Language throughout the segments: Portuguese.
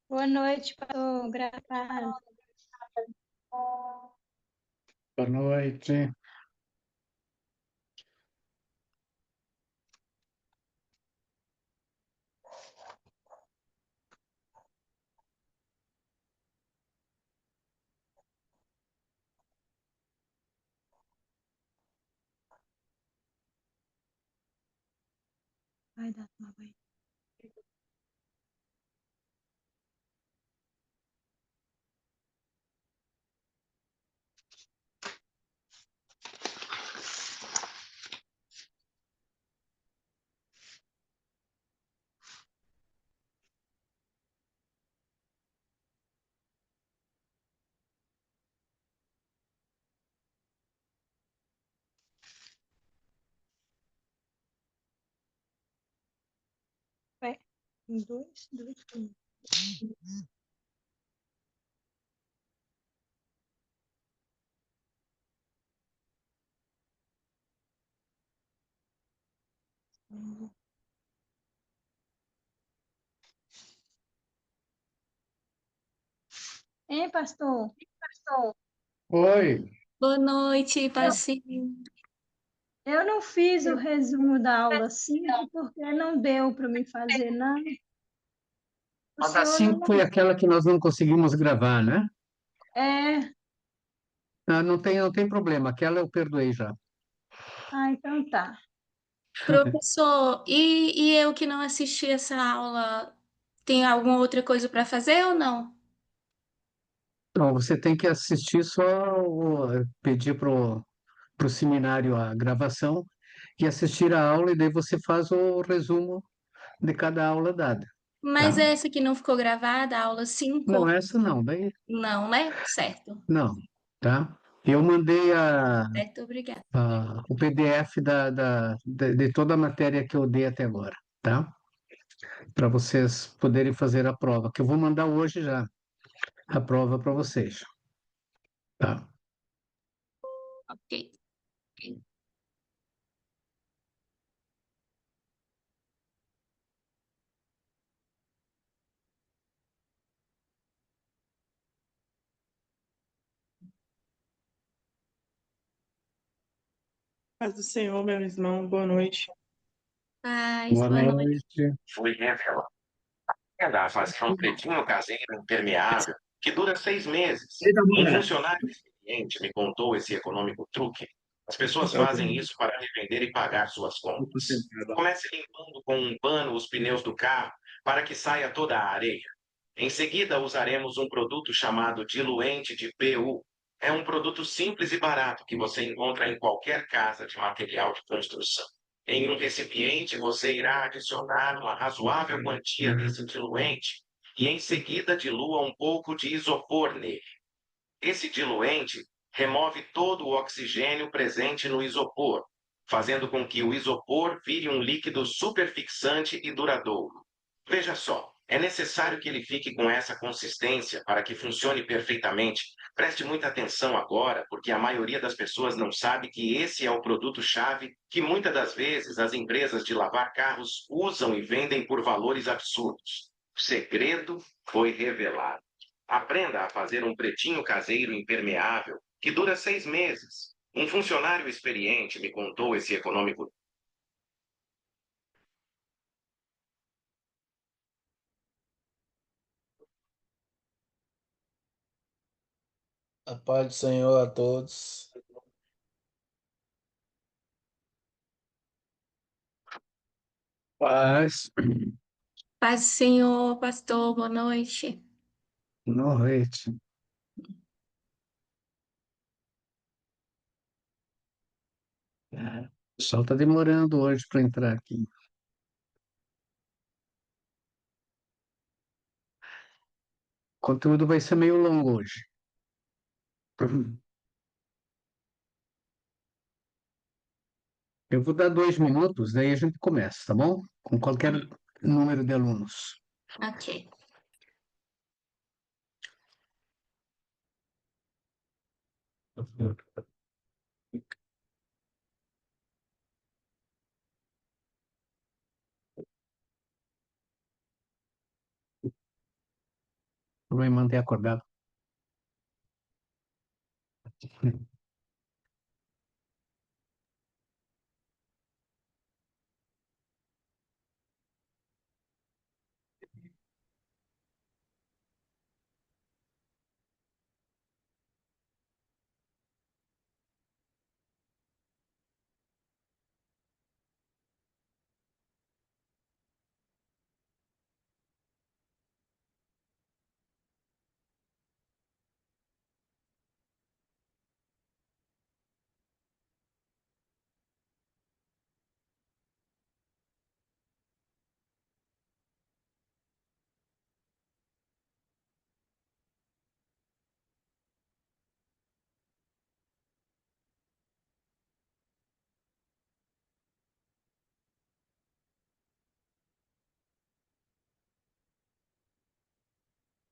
Boa noite, pastor. Graças. Boa noite. Vai dar uma banho. Vai. Dois. Hein, pastor? Oi. Boa noite, Eu, passinho. eu não fiz o resumo da aula 5 porque não deu para me fazer, não. O A da senhor não. 5 foi aquela que nós não conseguimos gravar, né? É. Ah, não tem problema, aquela eu perdoei já. Ah, então tá. Professor, e eu que não assisti essa aula, tem alguma outra coisa para fazer ou não? Então, você tem que assistir só, pedir pro seminário a gravação e assistir a aula, e daí você faz o resumo de cada aula dada, Mas tá? essa que não ficou gravada, a aula Não, 5, essa não, daí não, né? Certo. não, tá? Eu mandei Certo, obrigada. o PDF de toda a matéria que eu dei até agora, tá? Para vocês poderem fazer a prova, que eu vou mandar hoje já a prova para vocês, tá? Ok. Paz do Senhor, meu irmão, boa noite. Paz, Boa boa noite. noite. Fui revelar. Ela fazia um pretinho caseiro impermeável que dura 6 meses. Um funcionário experiente me contou esse econômico truque. As pessoas fazem isso para revender e pagar suas contas. Comece limpando com um pano os pneus do carro para que saia toda a areia. Em seguida, usaremos um produto chamado diluente de PU. É um produto simples e barato que você encontra em qualquer casa de material de construção. Em um recipiente, você irá adicionar uma razoável quantia desse diluente e, em seguida, dilua um pouco de isopor nele. Esse diluente remove todo o oxigênio presente no isopor, fazendo com que o isopor vire um líquido superfixante e duradouro. Veja só, é necessário que ele fique com essa consistência para que funcione perfeitamente. Preste muita atenção agora, porque a maioria das pessoas não sabe que esse é o produto-chave que muitas das vezes as empresas de lavar carros usam e vendem por valores absurdos. O segredo foi revelado. Aprenda a fazer um pretinho caseiro impermeável que dura 6 meses. Um funcionário experiente me contou esse econômico. A paz do Senhor a todos. Paz, Paz, Senhor, pastor, boa noite. noite. O pessoal está demorando hoje para entrar aqui. O conteúdo vai ser meio longo hoje. Eu vou dar 2 minutos, daí a gente começa, tá bom? Com qualquer número de alunos. Ok. Para me manter acordado.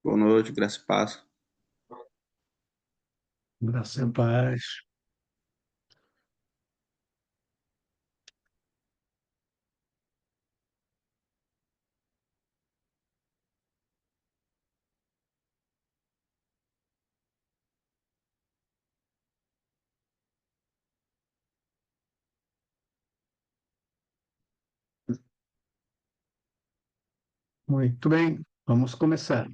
Boa noite, graça e paz. Graça e paz. Muito bem, vamos começar.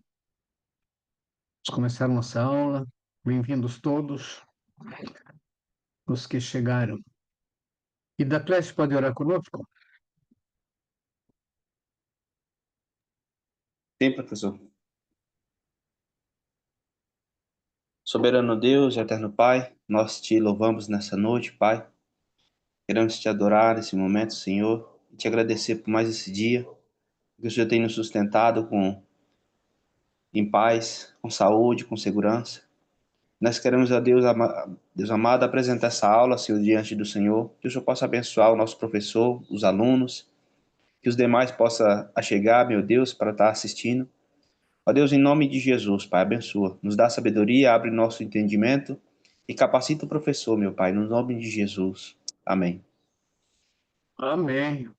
Vamos começar nossa aula. Bem-vindos todos os que chegaram. E da classe pode orar conosco? Sim, professor. Soberano Deus, eterno Pai, nós te louvamos nessa noite, Pai. Queremos te adorar nesse momento, Senhor, e te agradecer por mais esse dia, que o Senhor tem nos sustentado em paz, com saúde, com segurança. Nós queremos, a Deus, Deus amado, apresentar essa aula, Senhor, diante do Senhor, que o Senhor possa abençoar o nosso professor, os alunos, que os demais possam chegar, meu Deus, para estar assistindo. Ó Deus, em nome de Jesus, Pai, abençoa. Nos dá sabedoria, abre nosso entendimento e capacita o professor, meu Pai, no nome de Jesus. Amém. Amém.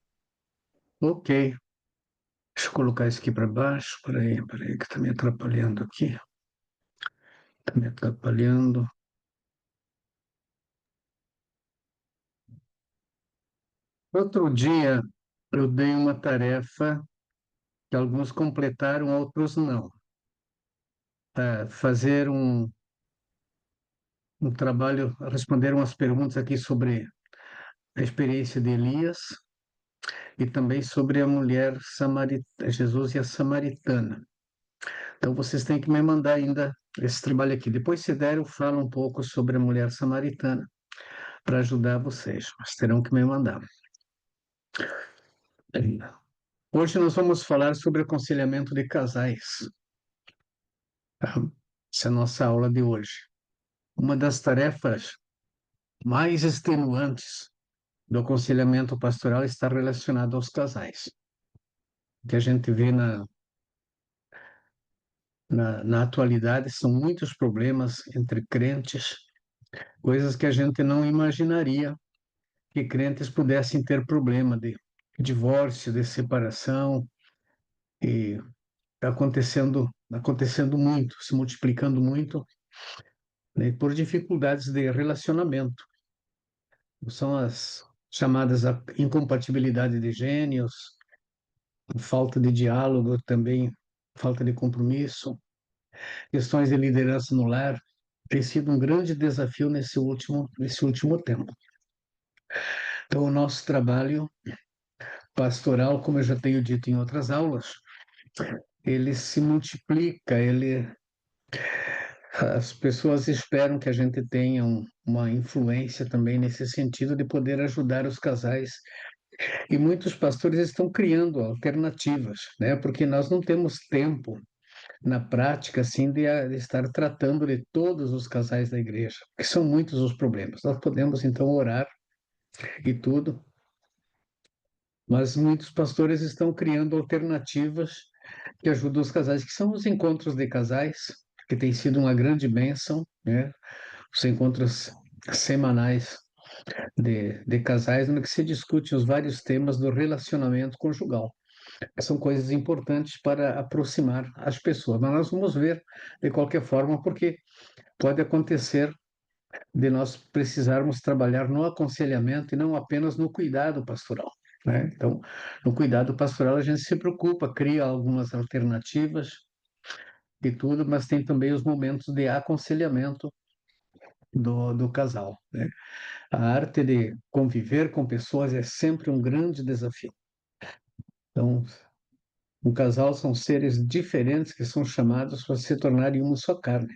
Ok. Deixa eu colocar isso aqui para baixo. Peraí, que está me atrapalhando aqui. Está me atrapalhando. Outro dia, eu dei uma tarefa que alguns completaram, outros não. Fazer um trabalho, responder umas perguntas aqui sobre a experiência de Elias e também sobre a mulher samaritana, Jesus e a samaritana. Então, vocês têm que me mandar ainda esse trabalho aqui. Depois, se der, eu falo um pouco sobre a mulher samaritana para ajudar vocês, mas terão que me mandar. Hoje nós vamos falar sobre aconselhamento de casais. Essa é a nossa aula de hoje. Uma das tarefas mais extenuantes do aconselhamento pastoral está relacionada aos casais. O que a gente vê na atualidade são muitos problemas entre crentes, coisas que a gente não imaginaria que crentes pudessem ter problema de divórcio, de separação, e está acontecendo muito, se multiplicando muito, né, por dificuldades de relacionamento. São as chamadas incompatibilidade de gênios, falta de diálogo também, falta de compromisso, questões de liderança no lar, tem sido um grande desafio nesse último tempo. Então, o nosso trabalho pastoral, como eu já tenho dito em outras aulas, ele se multiplica, as pessoas esperam que a gente tenha uma influência também nesse sentido de poder ajudar os casais. E muitos pastores estão criando alternativas, né? Porque nós não temos tempo na prática, assim, de estar tratando de todos os casais da igreja, porque são muitos os problemas. Nós podemos, então, orar e tudo, mas muitos pastores estão criando alternativas que ajudam os casais, que são os encontros de casais, que tem sido uma grande bênção, né? Os encontros semanais de casais, no que se discute os vários temas do relacionamento conjugal. são coisas importantes para aproximar as pessoas. Mas nós vamos ver de qualquer forma, porque pode acontecer de nós precisarmos trabalhar no aconselhamento e não apenas no cuidado pastoral, né? Então, no cuidado pastoral a gente se preocupa, cria algumas alternativas e tudo, mas tem também os momentos de aconselhamento do casal, né? A arte de conviver com pessoas é sempre um grande desafio. Então, um casal são seres diferentes que são chamados para se tornarem uma só carne.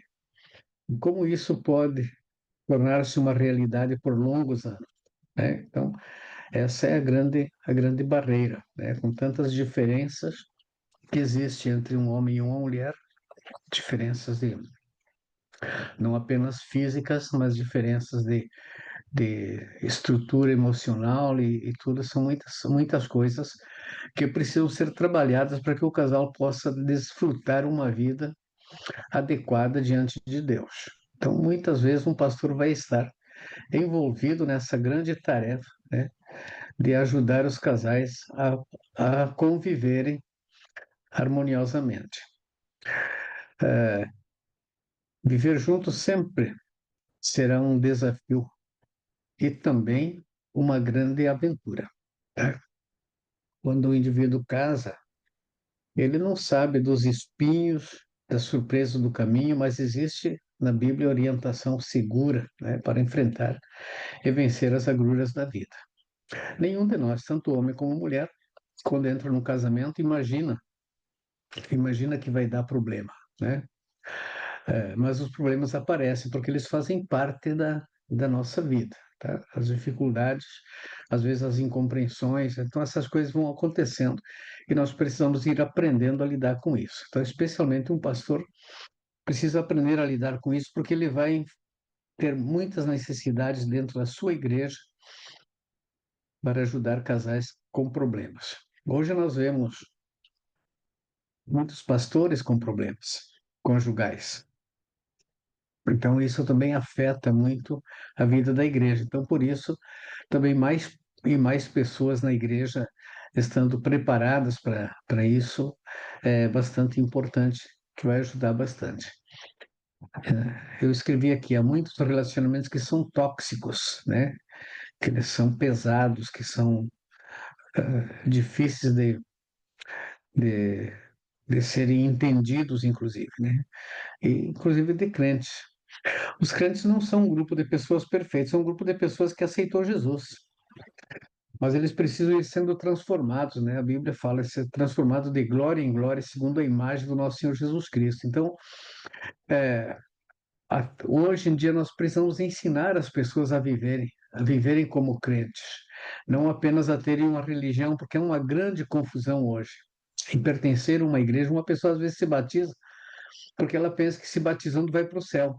E como isso pode tornar-se uma realidade por longos anos, né? Então, essa é a grande barreira, né? Com tantas diferenças que existem entre um homem e uma mulher, diferenças de não apenas físicas, mas diferenças de estrutura emocional e tudo, são muitas coisas que precisam ser trabalhadas para que o casal possa desfrutar uma vida adequada diante de Deus. Então, muitas vezes um pastor vai estar envolvido nessa grande tarefa, né, de ajudar os casais a conviverem harmoniosamente. Viver juntos sempre será um desafio e também uma grande aventura, tá? Quando o indivíduo casa, ele não sabe dos espinhos, das surpresas do caminho, mas existe na Bíblia orientação segura, né, para enfrentar e vencer as agruras da vida. Nenhum de nós, tanto homem como mulher, quando entra num casamento, imagina que vai dar problema, né? Mas os problemas aparecem porque eles fazem parte da nossa vida, tá? As dificuldades, às vezes as incompreensões, então essas coisas vão acontecendo e nós precisamos ir aprendendo a lidar com isso. Então, especialmente um pastor precisa aprender a lidar com isso porque ele vai ter muitas necessidades dentro da sua igreja para ajudar casais com problemas. Hoje nós vemos muitos pastores com problemas conjugais. Então, isso também afeta muito a vida da igreja. Então, por isso, também mais e mais pessoas na igreja estando preparadas para isso é bastante importante, que vai ajudar bastante. Eu escrevi aqui, há muitos relacionamentos que são tóxicos, né? Que eles são pesados, que são difíceis de, de serem entendidos, inclusive, né? E, inclusive de crentes. Os crentes não são um grupo de pessoas perfeitas, são um grupo de pessoas que aceitou Jesus. Mas eles precisam ir sendo transformados, né? A Bíblia fala ser transformado de glória em glória, segundo a imagem do nosso Senhor Jesus Cristo. Então, hoje em dia nós precisamos ensinar as pessoas a viverem como crentes, não apenas a terem uma religião, porque é uma grande confusão hoje. Em pertencer a uma igreja, uma pessoa às vezes se batiza porque ela pensa que se batizando vai para o céu.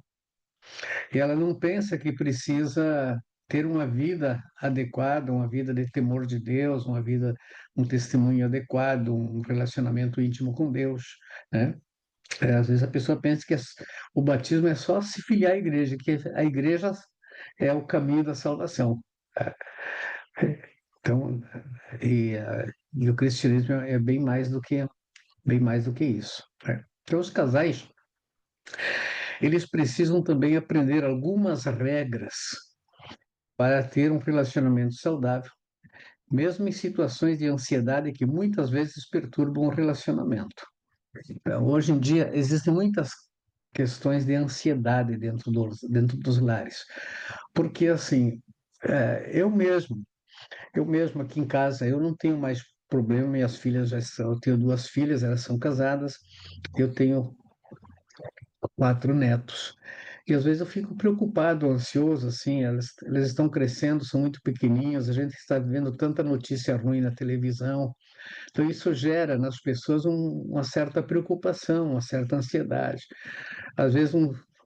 E ela não pensa que precisa ter uma vida adequada, uma vida de temor de Deus, uma vida, um testemunho adequado, um relacionamento íntimo com Deus, né? Às vezes a pessoa pensa que o batismo é só se filiar à igreja, que a igreja é o caminho da salvação. Então, e o cristianismo é bem mais do que isso, né? Então, os casais, eles precisam também aprender algumas regras para ter um relacionamento saudável, mesmo em situações de ansiedade que muitas vezes perturbam o relacionamento. Então, hoje em dia, existem muitas questões de ansiedade dentro dos lares, porque assim, eu mesmo aqui em casa, eu não tenho mais problema, minhas filhas já estão, eu tenho duas filhas, elas são casadas, eu tenho 4 netos. E às vezes eu fico preocupado, ansioso, assim, elas estão crescendo, são muito pequeninhas, a gente está vendo tanta notícia ruim na televisão, então isso gera nas pessoas uma certa preocupação, uma certa ansiedade. Às vezes,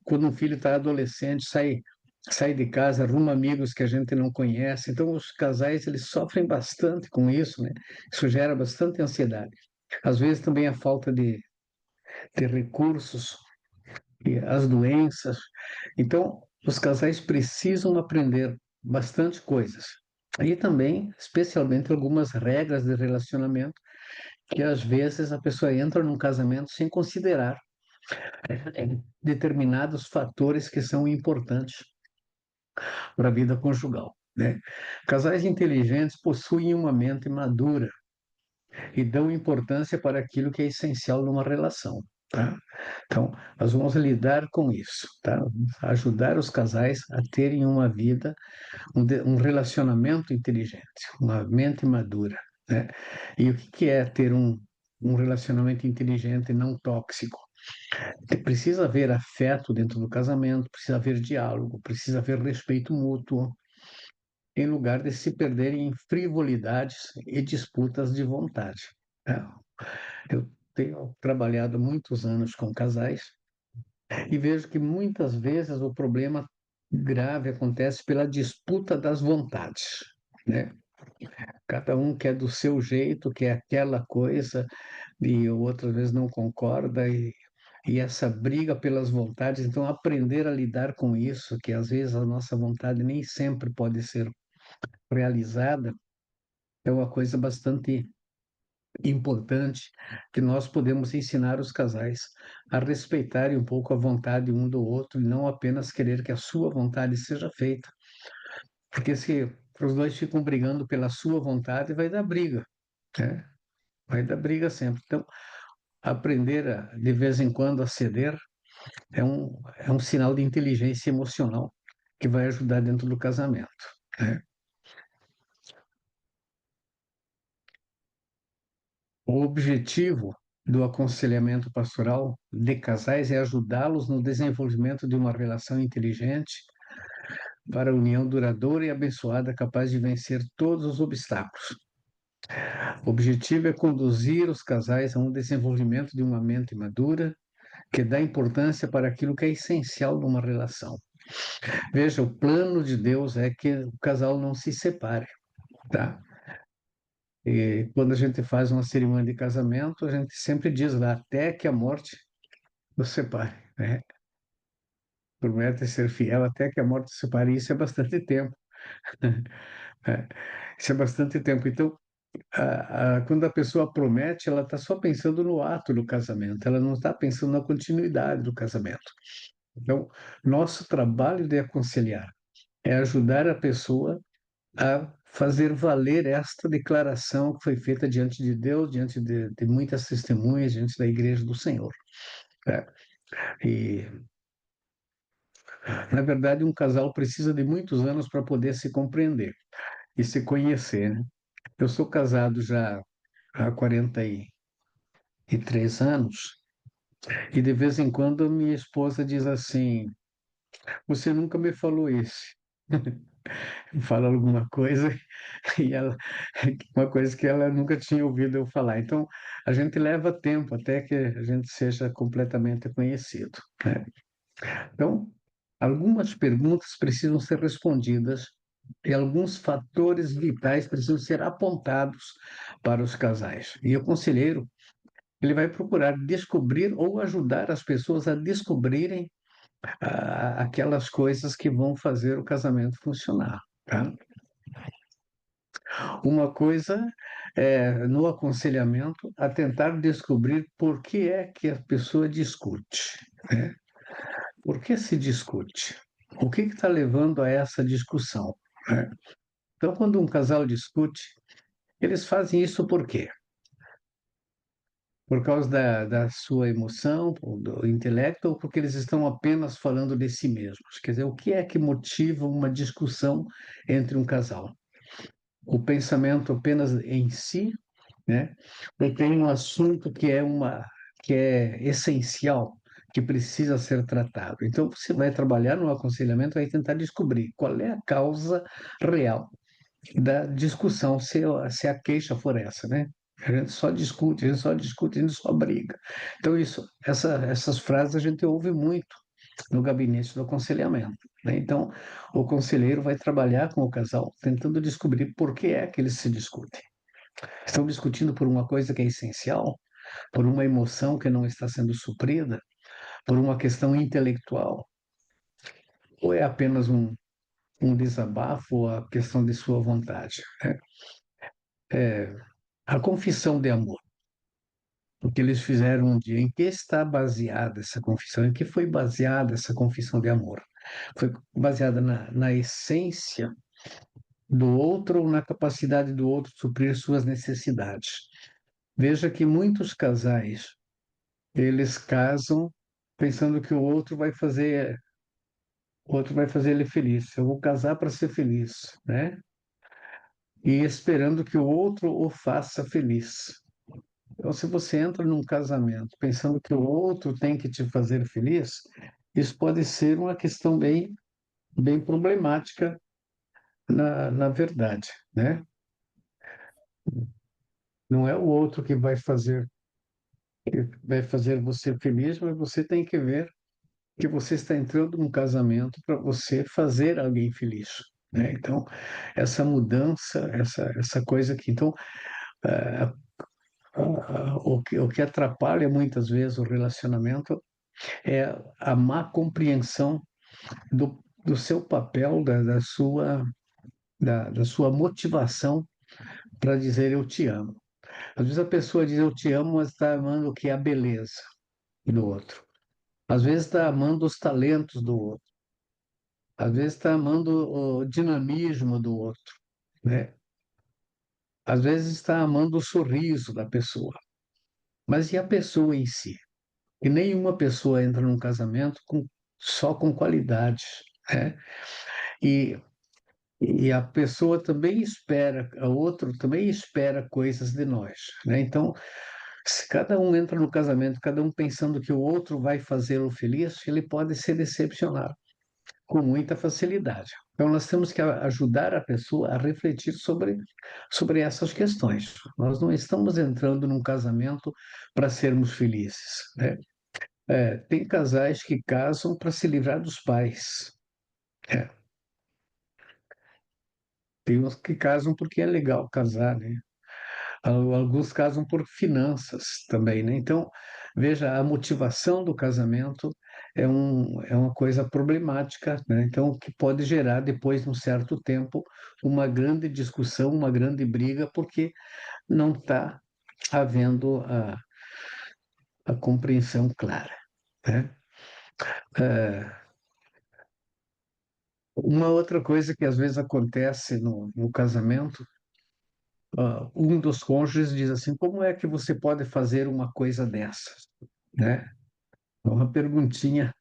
quando um filho está adolescente, sai de casa, arruma amigos que a gente não conhece, então os casais, eles sofrem bastante com isso, né? Isso gera bastante ansiedade. Às vezes também a falta de recursos, e as doenças. Então, os casais precisam aprender bastante coisas. E também, especialmente, algumas regras de relacionamento que às vezes a pessoa entra num casamento sem considerar determinados fatores que são importantes para a vida conjugal, né? Casais inteligentes possuem uma mente madura e dão importância para aquilo que é essencial numa relação, tá? Então, nós vamos lidar com isso, tá? Ajudar os casais a terem uma vida, um relacionamento inteligente, uma mente madura, né? E o que que é ter um relacionamento inteligente e não tóxico? Precisa haver afeto dentro do casamento, precisa haver diálogo, precisa haver respeito mútuo, em lugar de se perderem em frivolidades e disputas de vontade, né? Eu tenho trabalhado muitos anos com casais e vejo que muitas vezes o problema grave acontece pela disputa das vontades, né? Cada um quer do seu jeito, quer aquela coisa, e o outro às vezes não concorda, e essa briga pelas vontades. Então, aprender a lidar com isso, que às vezes a nossa vontade nem sempre pode ser realizada, é uma coisa bastante importante que nós podemos ensinar os casais a respeitarem um pouco a vontade um do outro e não apenas querer que a sua vontade seja feita. Porque se os dois ficam brigando pela sua vontade, vai dar briga, né? Vai dar briga sempre. Então, aprender de vez em quando a ceder é um sinal de inteligência emocional que vai ajudar dentro do casamento, né? O objetivo do aconselhamento pastoral de casais é ajudá-los no desenvolvimento de uma relação inteligente para a união duradoura e abençoada, capaz de vencer todos os obstáculos. O objetivo é conduzir os casais a um desenvolvimento de uma mente madura que dá importância para aquilo que é essencial numa relação. Veja, o plano de Deus é que o casal não se separe, tá? E quando a gente faz uma cerimônia de casamento, a gente sempre diz lá, até que a morte nos separe, né? Promete ser fiel até que a morte nos separe. Isso é bastante tempo. É, isso é bastante tempo. Então, quando a pessoa promete, ela está só pensando no ato do casamento, ela não está pensando na continuidade do casamento. Então, nosso trabalho de aconselhar é ajudar a pessoa a fazer valer esta declaração que foi feita diante de Deus, diante de muitas testemunhas, diante da Igreja do Senhor, né? E, na verdade, um casal precisa de muitos anos para poder se compreender e se conhecer, né? Eu sou casado já há 43 anos e de vez em quando minha esposa diz assim: Você nunca me falou isso. Fala alguma coisa e ela, uma coisa que ela nunca tinha ouvido eu falar. Então, a gente leva tempo até que a gente seja completamente conhecido, né? Então, algumas perguntas precisam ser respondidas e alguns fatores vitais precisam ser apontados para os casais. E o conselheiro, ele vai procurar descobrir ou ajudar as pessoas a descobrirem aquelas coisas que vão fazer o casamento funcionar, tá? Uma coisa é, no aconselhamento, a tentar descobrir por que é que a pessoa discute, né? Por que se discute? O que está levando a essa discussão, né? Então, quando um casal discute, eles fazem isso por quê? Por causa da sua emoção, do intelecto, ou porque eles estão apenas falando de si mesmos? Quer dizer, o que é que motiva uma discussão entre um casal? O pensamento apenas em si, né? Ou tem um assunto que é essencial, que precisa ser tratado. Então, você vai trabalhar no aconselhamento, vai tentar descobrir qual é a causa real da discussão, se a queixa for essa, né? A gente só discute, a gente só discute, a gente só briga. Então, essas frases a gente ouve muito no gabinete do aconselhamento, né? Então, o conselheiro vai trabalhar com o casal, tentando descobrir por que é que eles se discutem. Estão discutindo por uma coisa que é essencial, por uma emoção que não está sendo suprida, por uma questão intelectual, ou é apenas um desabafo ou a questão de sua vontade, né? A confissão de amor. o que eles fizeram um dia. Em que está baseada essa confissão? Em que foi baseada essa confissão de amor? Foi baseada na essência do outro ou na capacidade do outro suprir suas necessidades. Veja que muitos casais, eles casam pensando que o outro vai fazer ele feliz. Eu vou casar para ser feliz, né? E esperando que o outro o faça feliz. Então, se você entra num casamento pensando que o outro tem que te fazer feliz, isso pode ser uma questão bem problemática na verdade, né? Não é o outro que vai fazer você feliz, mas você tem que ver que você está entrando num casamento para você fazer alguém feliz, né? Então, essa mudança, essa coisa que, então, eh, o que atrapalha muitas vezes o relacionamento é a má compreensão do seu papel, da sua motivação para dizer eu te amo. Às vezes a pessoa diz eu te amo, mas está amando o que é a beleza do outro. Às vezes está amando os talentos do outro. Às vezes está amando o dinamismo do outro, né? Às vezes está amando o sorriso da pessoa. Mas e a pessoa em si? E nenhuma pessoa entra num casamento só com qualidades, né? E, e a pessoa também espera, a outro também espera coisas de nós, né? Então, se cada um entra no casamento, cada um pensando que o outro vai fazê-lo feliz, ele pode se decepcionar com muita facilidade. Então, nós temos que ajudar a pessoa a refletir sobre essas questões. Nós não estamos entrando num casamento para sermos felizes, né? Tem casais que casam para se livrar dos pais. É. Tem uns que casam porque é legal casar, né? Alguns casam por finanças também, né? Então, veja, a motivação do casamento é uma coisa problemática, né? Então, o que pode gerar, depois de um certo tempo, uma grande discussão, uma grande briga, porque não está havendo a compreensão clara, né? Uma outra coisa que às vezes acontece no casamento, um dos cônjuges diz assim: como é que você pode fazer uma coisa dessas, né? É uma perguntinha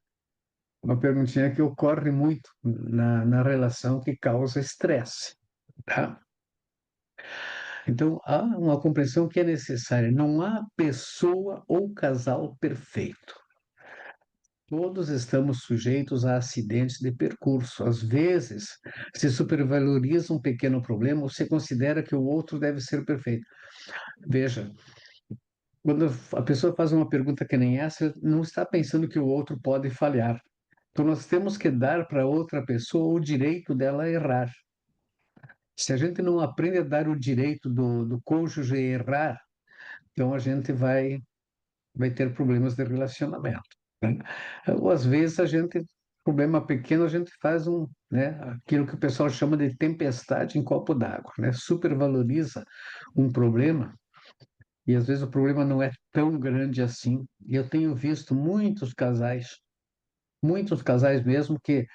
que ocorre muito na relação que causa estresse, tá? Então, há uma compreensão que é necessária. Não há pessoa ou casal perfeito. Todos estamos sujeitos a acidentes de percurso. Às vezes, se supervaloriza um pequeno problema, você considera que o outro deve ser perfeito. Veja, quando a pessoa faz uma pergunta que nem essa, não está pensando que o outro pode falhar. Então, nós temos que dar para outra pessoa o direito dela errar. Se a gente não aprende a dar o direito do cônjuge errar, então a gente vai ter problemas de relacionamento, né? Ou às vezes problema pequeno, a gente faz né, aquilo que o pessoal chama de tempestade em copo d'água, né? Supervaloriza um problema e às vezes o problema não é tão grande assim. E eu tenho visto muitos casais mesmo que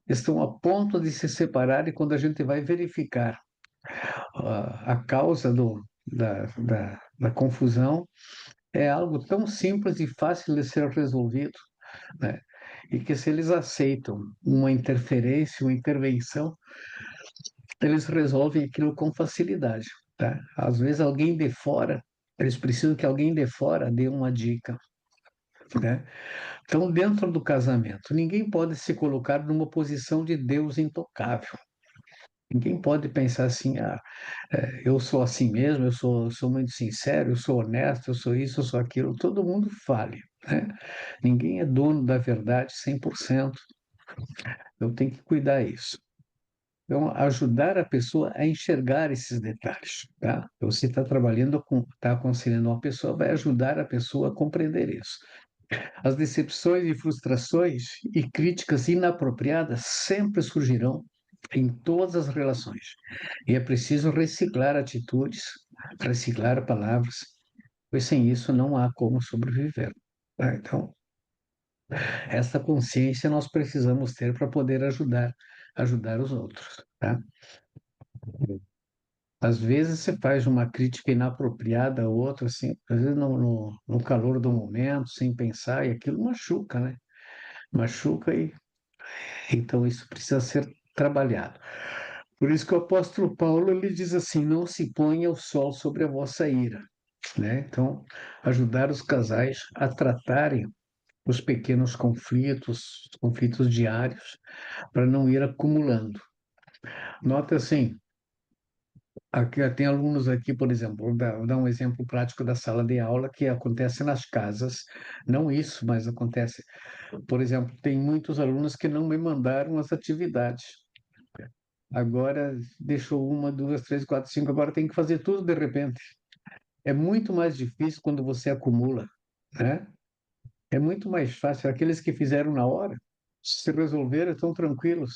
estão a ponto de se separar e quando a gente vai verificar a causa da confusão, é algo tão simples e fácil de ser resolvido, né? E que se eles aceitam uma interferência, uma intervenção, eles resolvem aquilo com facilidade, tá? Às vezes alguém de fora, eles precisam que alguém de fora dê uma dica, né? Então, dentro do casamento, ninguém pode se colocar numa posição de Deus intocável. Ninguém pode pensar assim, eu sou assim mesmo, sou muito sincero, eu sou honesto, eu sou isso, eu sou aquilo. Todo mundo fale, né? Ninguém é dono da verdade 100%. Eu tenho que cuidar isso. Então, ajudar a pessoa a enxergar esses detalhes, tá? Você está trabalhando está aconselhando uma pessoa, vai ajudar a pessoa a compreender isso. As decepções e frustrações e críticas inapropriadas sempre surgirão em todas as relações. E é preciso reciclar atitudes, reciclar palavras pois sem isso não há como sobreviver. Tá? Então, essa consciência nós precisamos ter para poder ajudar os outros, tá? Às vezes você faz uma crítica inapropriada ao outro, assim, às vezes no calor do momento, sem pensar, e aquilo machuca, né? Machuca e então isso precisa ser trabalhado. Por isso que o apóstolo Paulo ele diz assim: não se ponha o sol sobre a vossa ira, né? Então, ajudar os casais a tratarem os pequenos conflitos, conflitos diários, para não ir acumulando. Nota assim, aqui, tem alunos aqui, por exemplo, vou dar um exemplo prático da sala de aula que acontece nas casas, não isso, mas acontece, por exemplo, tem muitos alunos que não me mandaram as atividades. Agora deixou uma, duas, três, quatro, cinco, agora tem que fazer tudo de repente. É muito mais difícil quando você acumula, né? É muito mais fácil. Aqueles que fizeram na hora, se resolveram, estão tranquilos,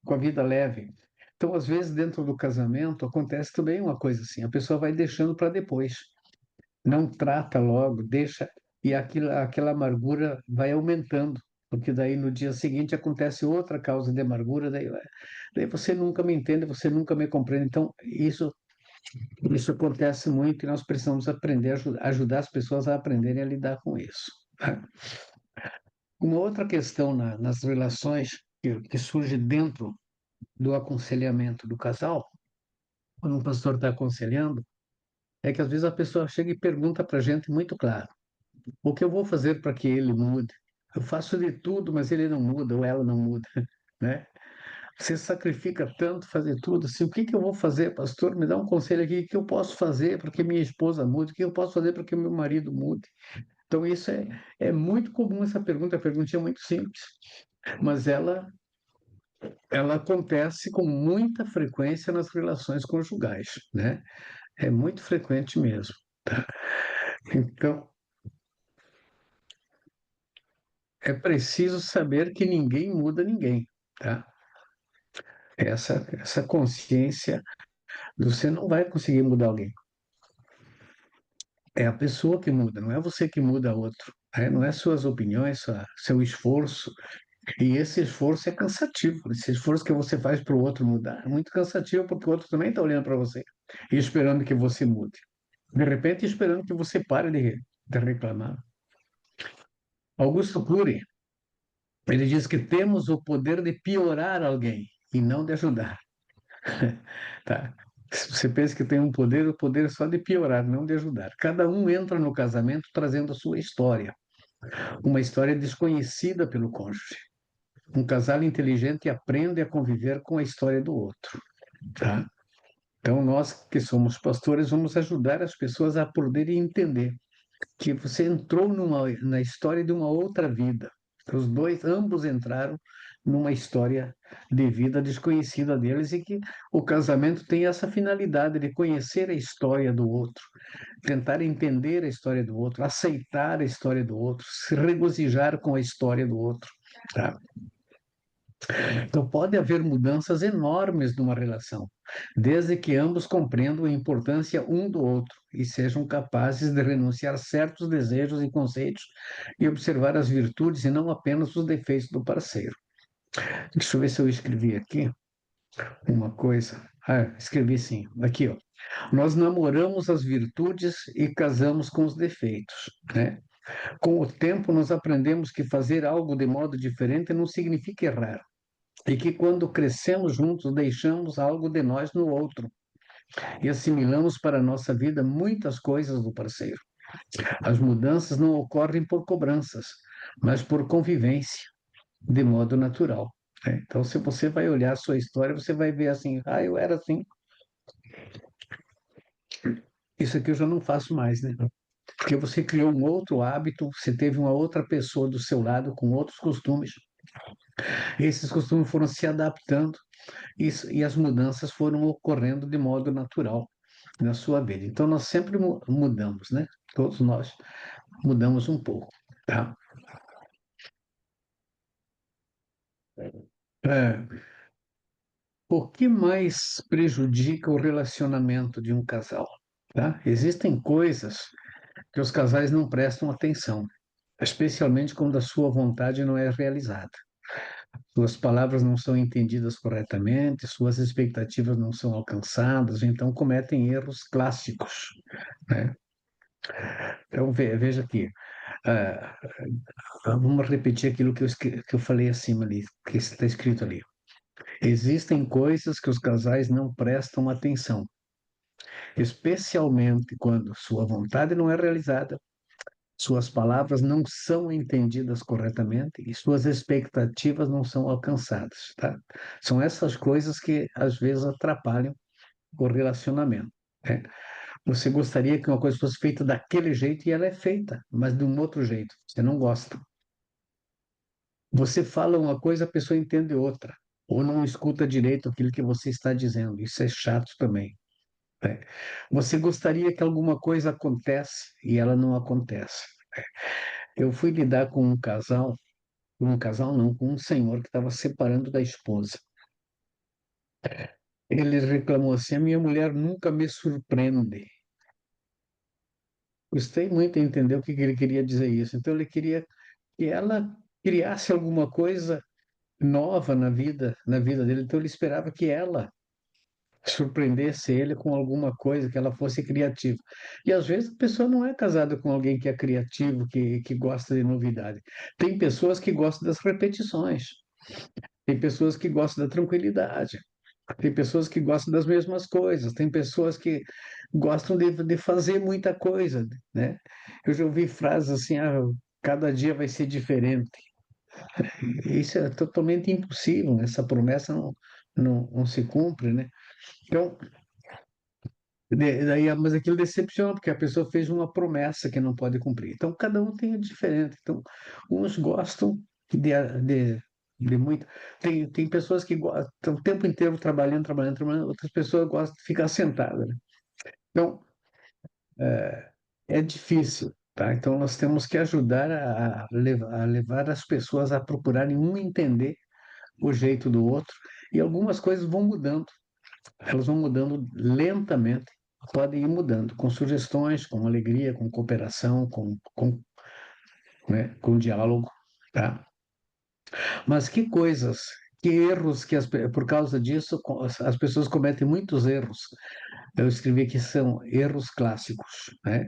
com a vida leve. Então, às vezes, dentro do casamento, acontece também uma coisa assim: a pessoa vai deixando para depois, não trata logo, deixa, e aquela amargura vai aumentando, porque daí no dia seguinte acontece outra causa de amargura, daí você nunca me entende, você nunca me compreende. Então, isso acontece muito e nós precisamos aprender a ajudar as pessoas a aprenderem a lidar com isso. Tá? Uma outra questão nas relações que surge dentro do aconselhamento do casal, quando um pastor está aconselhando, é que às vezes a pessoa chega e pergunta para a gente muito claro: o que eu vou fazer para que ele mude? Eu faço de tudo, mas ele não muda ou ela não muda, né? Você sacrifica tanto fazer tudo, assim, o que que eu vou fazer, pastor? Me dá um conselho aqui, o que eu posso fazer para que minha esposa mude? O que eu posso fazer para que meu marido mude? Então, isso é muito comum, essa pergunta, a perguntinha é muito simples, mas ela acontece com muita frequência nas relações conjugais, né? É muito frequente mesmo, tá? Então, é preciso saber que ninguém muda ninguém, tá? Essa consciência, você não vai conseguir mudar alguém. É a pessoa que muda, não é você que muda outro. Né? Não é suas opiniões, seu esforço. E esse esforço é cansativo. Esse esforço que você faz para o outro mudar é muito cansativo, porque o outro também está olhando para você e esperando que você mude. De repente, esperando que você pare de reclamar. Augusto Cury, ele diz que temos o poder de piorar alguém e não de ajudar. Tá? Se você pensa que tem um poder, o poder é só de piorar, não de ajudar. Cada um entra no casamento trazendo a sua história, uma história desconhecida pelo cônjuge. Um casal inteligente aprende a conviver com a história do outro, tá? Então, nós que somos pastores, vamos ajudar as pessoas a poderem entender que você entrou na história de uma outra vida. Os dois, ambos entraram numa história de vida desconhecida deles e que o casamento tem essa finalidade de conhecer a história do outro, tentar entender a história do outro, aceitar a história do outro, se regozijar com a história do outro, tá? Então, pode haver mudanças enormes numa relação, desde que ambos compreendam a importância um do outro e sejam capazes de renunciar a certos desejos e conceitos e observar as virtudes e não apenas os defeitos do parceiro. Deixa eu ver se eu escrevi aqui uma coisa. Ah, escrevi sim. Aqui, ó. Nós namoramos as virtudes e casamos com os defeitos, né? Com o tempo, nós aprendemos que fazer algo de modo diferente não significa errar e que quando crescemos juntos, deixamos algo de nós no outro e assimilamos para a nossa vida muitas coisas do parceiro. As mudanças não ocorrem por cobranças, mas por convivência, de modo natural. Né? Então, se você vai olhar a sua história, você vai ver assim: ah, eu era assim, isso aqui eu já não faço mais, né? Porque você criou um outro hábito, você teve uma outra pessoa do seu lado com outros costumes. Esses costumes foram se adaptando e as mudanças foram ocorrendo de modo natural na sua vida. Então, nós sempre mudamos, né? Todos nós mudamos um pouco, tá? É, o que mais prejudica o relacionamento de um casal? Tá? Existem coisas que os casais não prestam atenção, especialmente quando a sua vontade não é realizada. Suas palavras não são entendidas corretamente, suas expectativas não são alcançadas, então cometem erros clássicos, né? Então, veja aqui, ah, vamos repetir aquilo que eu falei acima ali, que está escrito ali. Existem coisas que os casais não prestam atenção, especialmente quando sua vontade não é realizada, suas palavras não são entendidas corretamente e suas expectativas não são alcançadas, tá? São essas coisas que às vezes atrapalham o relacionamento, né? Você gostaria que uma coisa fosse feita daquele jeito e ela é feita, mas de um outro jeito. Você não gosta. Você fala uma coisa, a pessoa entende outra, ou não escuta direito aquilo que você está dizendo. Isso é chato também, né? Você gostaria que alguma coisa acontece e ela não acontece. Eu fui lidar com um casal não, com um senhor que estava separando da esposa. Ele reclamou assim: a minha mulher nunca me surpreende. Gostei muito de entender o que ele queria dizer isso. Então ele queria que ela criasse alguma coisa nova na vida dele. Então ele esperava que ela surpreendesse ele com alguma coisa, que ela fosse criativa. E às vezes a pessoa não é casada com alguém que é criativo, que gosta de novidade. Tem pessoas que gostam das repetições, tem pessoas que gostam da tranquilidade, tem pessoas que gostam das mesmas coisas, tem pessoas que gostam de fazer muita coisa, né? Eu já ouvi frases assim: ah, cada dia vai ser diferente. Isso é totalmente impossível, né? Essa promessa não se cumpre, né? Então, daí, mas aquilo decepciona, porque a pessoa fez uma promessa que não pode cumprir. Então, cada um tem o diferente. Então, uns gostam de, de, de muito. Tem pessoas que gostam o tempo inteiro trabalhando, trabalhando, trabalhando, outras pessoas gostam de ficar sentadas, né? Então, é difícil, tá? Então, nós temos que ajudar a levar as pessoas a procurarem um entender o jeito do outro, e algumas coisas vão mudando. Elas vão mudando lentamente, podem ir mudando, com sugestões, com alegria, com cooperação, né, com diálogo, tá? Mas que coisas, que erros por causa disso, as pessoas cometem muitos erros. Eu escrevi que são erros clássicos, né?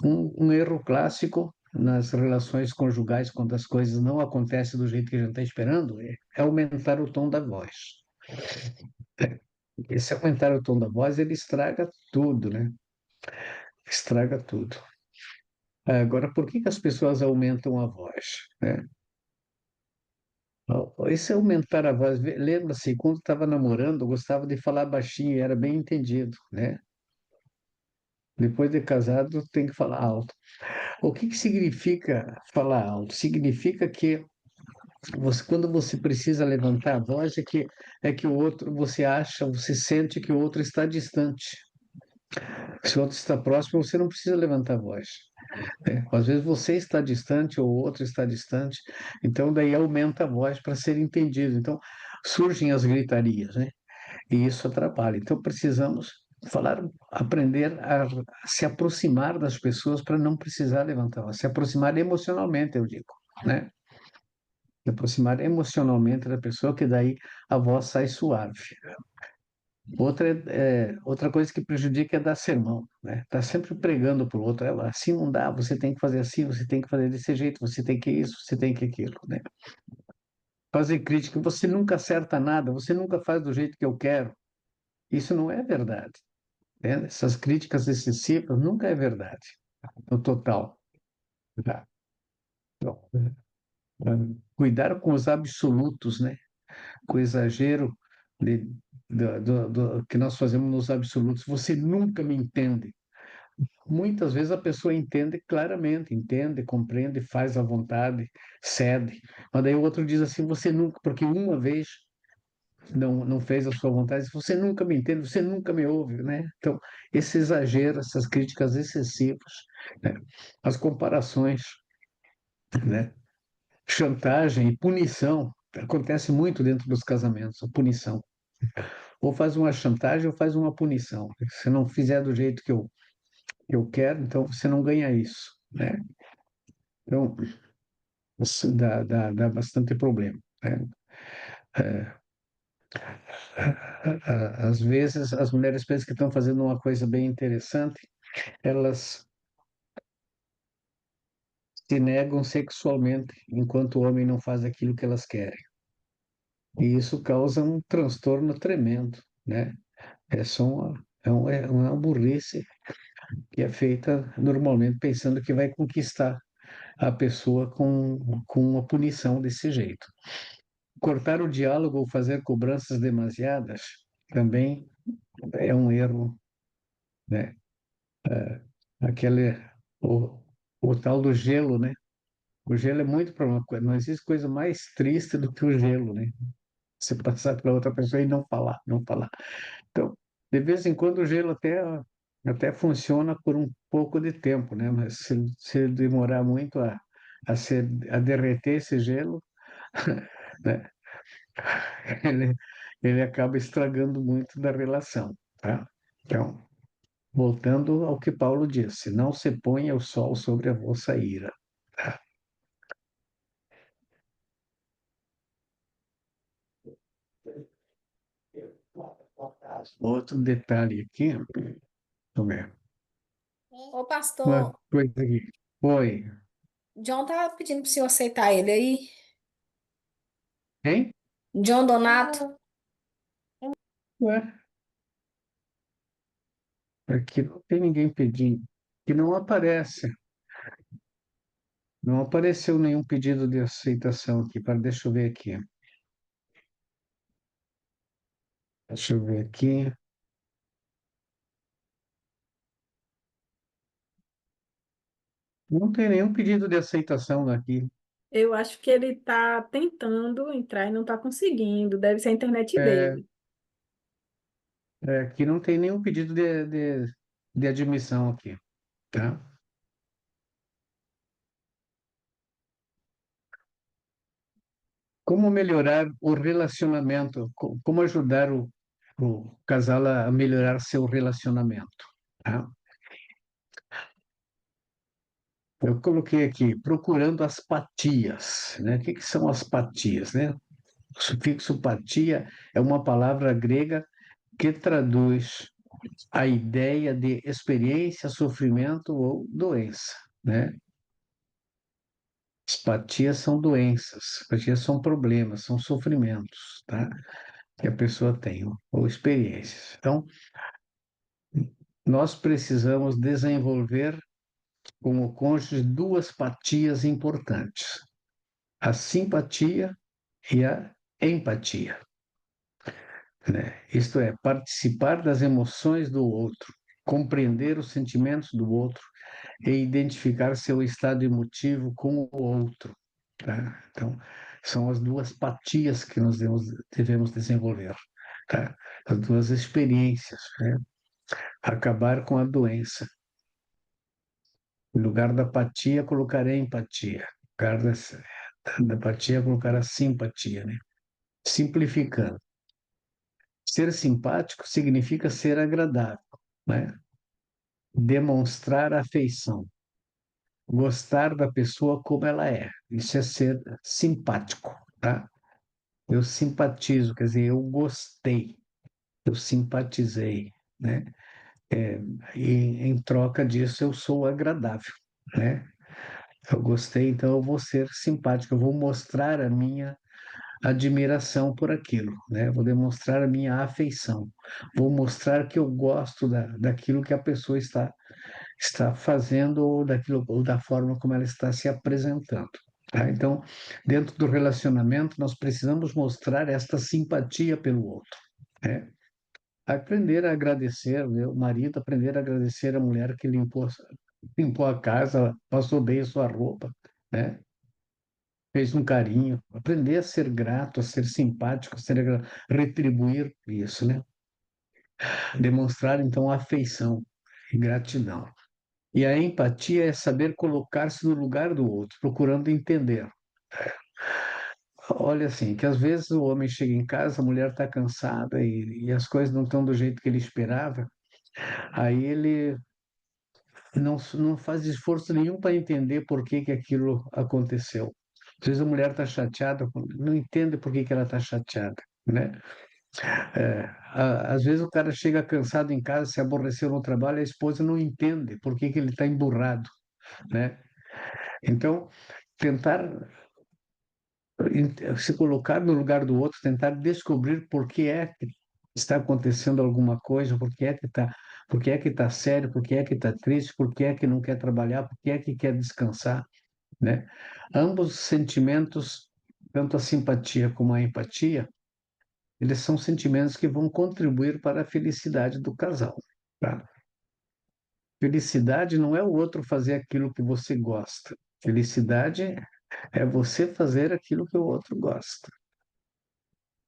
Um erro clássico nas relações conjugais, quando as coisas não acontecem do jeito que a gente está esperando, é aumentar o tom da voz. Esse aumentar o tom da voz, ele estraga tudo, né? Estraga tudo. Agora, por que as pessoas aumentam a voz, né? Esse aumentar a voz, lembra-se, quando estava namorando, eu gostava de falar baixinho e era bem entendido, né? Depois de casado, tem que falar alto. O que significa falar alto? Significa que quando você precisa levantar a voz, é que o outro, você acha, você sente que o outro está distante. Se o outro está próximo, você não precisa levantar a voz. Às vezes você está distante ou o outro está distante, então daí aumenta a voz para ser entendido. Então surgem as gritarias, né? E isso atrapalha. Então precisamos falar, aprender a se aproximar das pessoas para não precisar levantar a voz, se aproximar emocionalmente, eu digo, né? Se aproximar emocionalmente da pessoa, que daí a voz sai suave. Outra coisa que prejudica é dar sermão, né? Tá sempre pregando para o outro: assim não dá, você tem que fazer assim, você tem que fazer desse jeito, você tem que isso, você tem que aquilo, né? Fazer crítica: você nunca acerta nada, você nunca faz do jeito que eu quero. Isso não é verdade, né? Essas críticas excessivas nunca é verdade, no total, tá? Então, cuidar com os absolutos, né? Com o exagero de, que nós fazemos nos absolutos. Você nunca me entende. Muitas vezes a pessoa entende claramente, entende, compreende, faz à vontade, cede. Mas daí o outro diz assim: você nunca, porque uma vez não fez a sua vontade, você nunca me entende, você nunca me ouve, né? Então, esse exagero, essas críticas excessivas, né? As comparações, né? Chantagem e punição, acontece muito dentro dos casamentos, a punição. Ou faz uma chantagem ou faz uma punição. Se não fizer do jeito eu quero, então você não ganha isso, né? Então, isso dá bastante problema, né? Às vezes, as mulheres pensam que estão fazendo uma coisa bem interessante, elas se negam sexualmente, enquanto o homem não faz aquilo que elas querem. E isso causa um transtorno tremendo, né? É só uma burrice que é feita normalmente pensando que vai conquistar a pessoa com uma punição desse jeito. Cortar o diálogo ou fazer cobranças demasiadas também é um erro, né? Aquele, o, o tal do gelo, né? O gelo é muito problemático. Não existe coisa mais triste do que o gelo, né? Você passar para outra pessoa e não falar, não falar. Então, de vez em quando o gelo até funciona por um pouco de tempo, né? Mas se demorar muito a derreter esse gelo, né? Ele, ele acaba estragando muito da relação, tá? Então, voltando ao que Paulo disse, não se ponha o sol sobre a vossa ira. Tá? Outro detalhe aqui, deixa eu ver, Ô, uma pastor, coisa aqui. Oi, John tava pedindo pro senhor aceitar ele aí. hein? John Donato. Ué, aqui não tem ninguém pedindo, que não aparece. Não apareceu nenhum pedido de aceitação aqui. Deixa eu ver aqui. Deixa eu ver aqui. Não tem nenhum pedido de aceitação aqui. Eu acho que ele está tentando entrar e não está conseguindo. Deve ser a internet É, dele. aqui não tem nenhum pedido de admissão aqui, tá? Como melhorar o relacionamento? Como ajudar o casal a melhorar seu relacionamento, tá? Eu coloquei aqui, procurando as patias, né? O que que são as patias, né? O sufixo patia é uma palavra grega que traduz a ideia de experiência, sofrimento ou doença, né? As patias são doenças, patias são problemas, são sofrimentos, tá? Que a pessoa tem, ou experiências. Então, nós precisamos desenvolver com o cônjuge duas patias importantes: a simpatia e a empatia, né? Isto é, participar das emoções do outro, compreender os sentimentos do outro e identificar seu estado emotivo com o outro, tá? Então, são as duas patias que nós devemos desenvolver, tá? As duas experiências, né? Acabar com a doença. No lugar da apatia, colocar a empatia. No lugar da apatia, colocar a simpatia, né? Simplificando. Ser simpático significa ser agradável, né? Demonstrar afeição. Gostar da pessoa como ela é. Isso é ser simpático, tá? Eu simpatizo, quer dizer, eu gostei, eu simpatizei, né? E em troca disso eu sou agradável, né? Eu gostei, então eu vou ser simpático, eu vou mostrar a minha admiração por aquilo, né? Vou demonstrar a minha afeição, vou mostrar que eu gosto daquilo que a pessoa está fazendo ou daquilo ou da forma como ela está se apresentando. Tá? Então, dentro do relacionamento, nós precisamos mostrar esta simpatia pelo outro, né? Aprender a agradecer, né? O marido aprender a agradecer a mulher que limpou a casa, passou bem a sua roupa, né? Fez um carinho, aprender a ser grato, a ser simpático, retribuir isso, né? Demonstrar então afeição e gratidão. E a empatia é saber colocar-se no lugar do outro, procurando entender. Olha assim, que às vezes o homem chega em casa, a mulher está cansada e as coisas não estão do jeito que ele esperava, aí ele não faz esforço nenhum para entender por que que aquilo aconteceu. Às vezes a mulher está chateada, não entende por que que ela está chateada, né? Às vezes o cara chega cansado em casa, se aborreceu no trabalho, a esposa não entende por que que ele está emburrado, né? Então, tentar se colocar no lugar do outro, tentar descobrir por que é que está acontecendo alguma coisa, por que é que está sério, por que é que está triste, por que é que não quer trabalhar, por que é que quer descansar, né? Ambos os sentimentos, tanto a simpatia como a empatia, eles são sentimentos que vão contribuir para a felicidade do casal, tá? Felicidade não é o outro fazer aquilo que você gosta. Felicidade é você fazer aquilo que o outro gosta.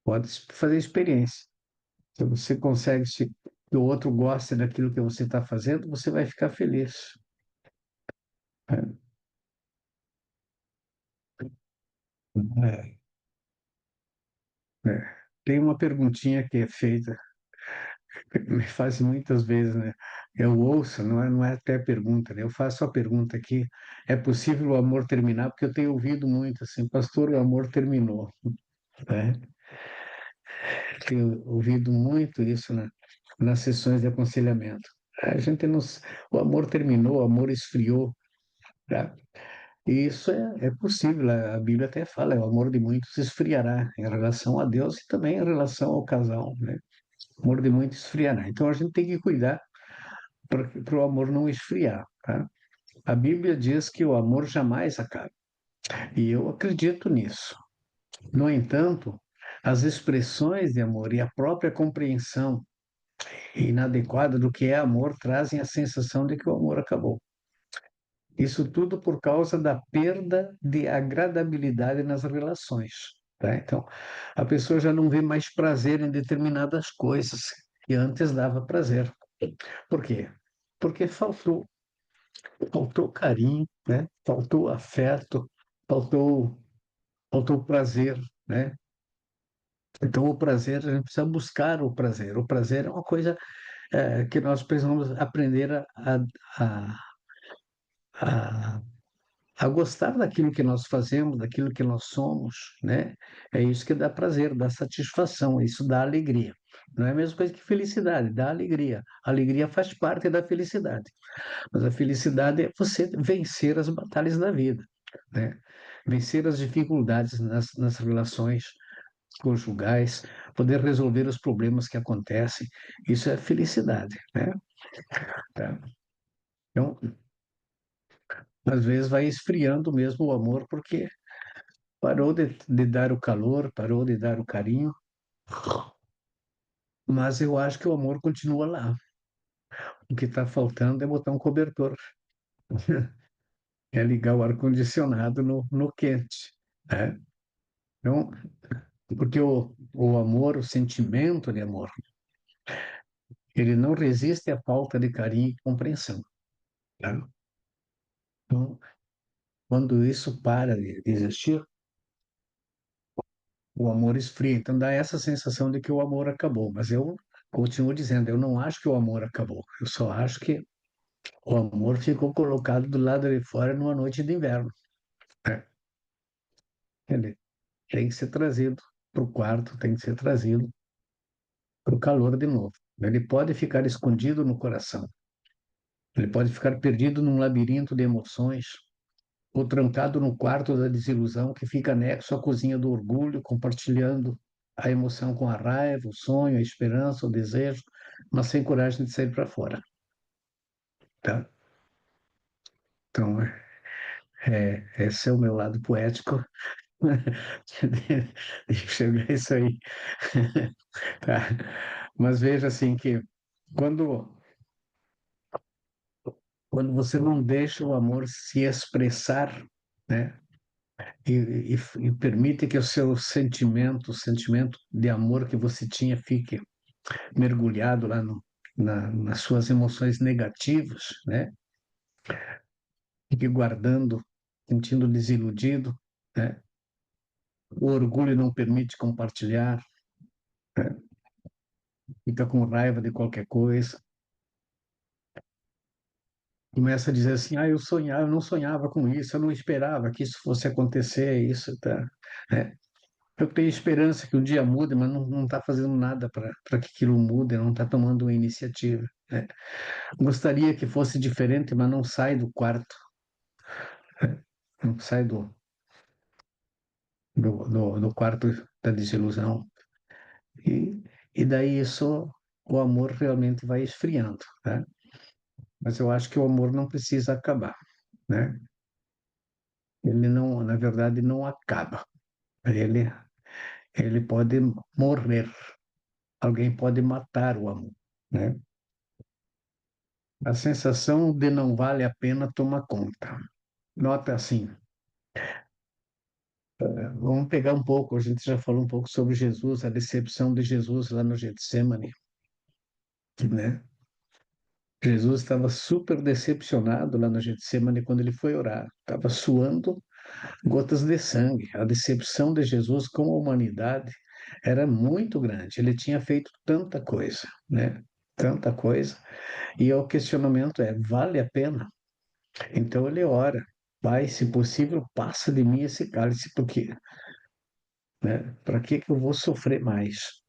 Pode fazer experiência. Se você consegue que o outro goste daquilo que você está fazendo, você vai ficar feliz. É, é. Tem uma perguntinha que é feita, me faz muitas vezes, né? Eu ouço, não é até pergunta, né? Eu faço a pergunta aqui: é possível o amor terminar? Porque eu tenho ouvido muito assim, pastor, o amor terminou, né? Tenho ouvido muito isso nas sessões de aconselhamento. A gente não, o amor terminou, o amor esfriou, tá? E isso é possível, a Bíblia até fala, o amor de muitos esfriará em relação a Deus e também em relação ao casal, né? O amor de muitos esfriará. Então a gente tem que cuidar para o amor não esfriar, tá? A Bíblia diz que o amor jamais acaba, e eu acredito nisso. No entanto, as expressões de amor e a própria compreensão inadequada do que é amor trazem a sensação de que o amor acabou. Isso tudo por causa da perda de agradabilidade nas relações, tá? Então, a pessoa já não vê mais prazer em determinadas coisas que antes dava prazer. Por quê? Porque faltou carinho, né? Faltou afeto, faltou, faltou prazer, né? Então, o prazer, a gente precisa buscar o prazer. O prazer é uma coisa que nós precisamos aprender a, a, a gostar daquilo que nós fazemos, daquilo que nós somos, né? É isso que dá prazer, dá satisfação, isso dá alegria. Não é a mesma coisa que felicidade, dá alegria. A alegria faz parte da felicidade, mas a felicidade é você vencer as batalhas da vida, né? Vencer as dificuldades nas relações conjugais, poder resolver os problemas que acontecem, isso é felicidade, né? Tá? Então, às vezes vai esfriando mesmo o amor, porque parou de dar o calor, parou de dar o carinho, mas eu acho que o amor continua lá. O que está faltando é botar um cobertor, é ligar o ar-condicionado no quente, né? Então, porque o amor, o sentimento de amor, ele não resiste à falta de carinho e compreensão, tá? Então, quando isso para de existir, o amor esfria. Então dá essa sensação de que o amor acabou. Mas eu continuo dizendo, eu não acho que o amor acabou. Eu só acho que o amor ficou colocado do lado de fora numa noite de inverno. Ele tem que ser trazido para o quarto, tem que ser trazido para o calor de novo. Ele pode ficar escondido no coração. Ele pode ficar perdido num labirinto de emoções, ou trancado no quarto da desilusão que fica anexo à cozinha do orgulho, compartilhando a emoção com a raiva, o sonho, a esperança, o desejo, mas sem coragem de sair para fora, tá? Então, esse é o meu lado poético de enxergar isso aí, tá? Mas veja assim que quando quando você não deixa o amor se expressar, né? E permite que o sentimento de amor que você tinha fique mergulhado lá nas suas emoções negativas, né? Fique guardando, sentindo desiludido, né? O orgulho não permite compartilhar, né? Fica com raiva de qualquer coisa. começa a dizer assim, eu sonhava, eu não sonhava com isso, eu não esperava que isso fosse acontecer, isso, tá? É, eu tenho esperança que um dia mude, mas não está fazendo nada para que aquilo mude, não está tomando uma iniciativa, né? Gostaria que fosse diferente, mas não sai do quarto, não sai do quarto da desilusão. E, e daí isso, o amor realmente vai esfriando, tá? Mas eu acho que o amor não precisa acabar, né? Ele não, na verdade, não acaba. Ele pode morrer. Alguém pode matar o amor, né? A sensação de não vale a pena toma conta. Nota assim, vamos pegar um pouco, a gente já falou um pouco sobre Jesus, a decepção de Jesus lá no Getsemane, né? Jesus estava super decepcionado lá no Getsemane quando ele foi orar. Estava suando gotas de sangue. A decepção de Jesus com a humanidade era muito grande. Ele tinha feito tanta coisa, né? Tanta coisa. E o questionamento é: vale a pena? Então ele ora: Pai, se possível, passa de mim esse cálice, porque, né? Para que que eu vou sofrer mais?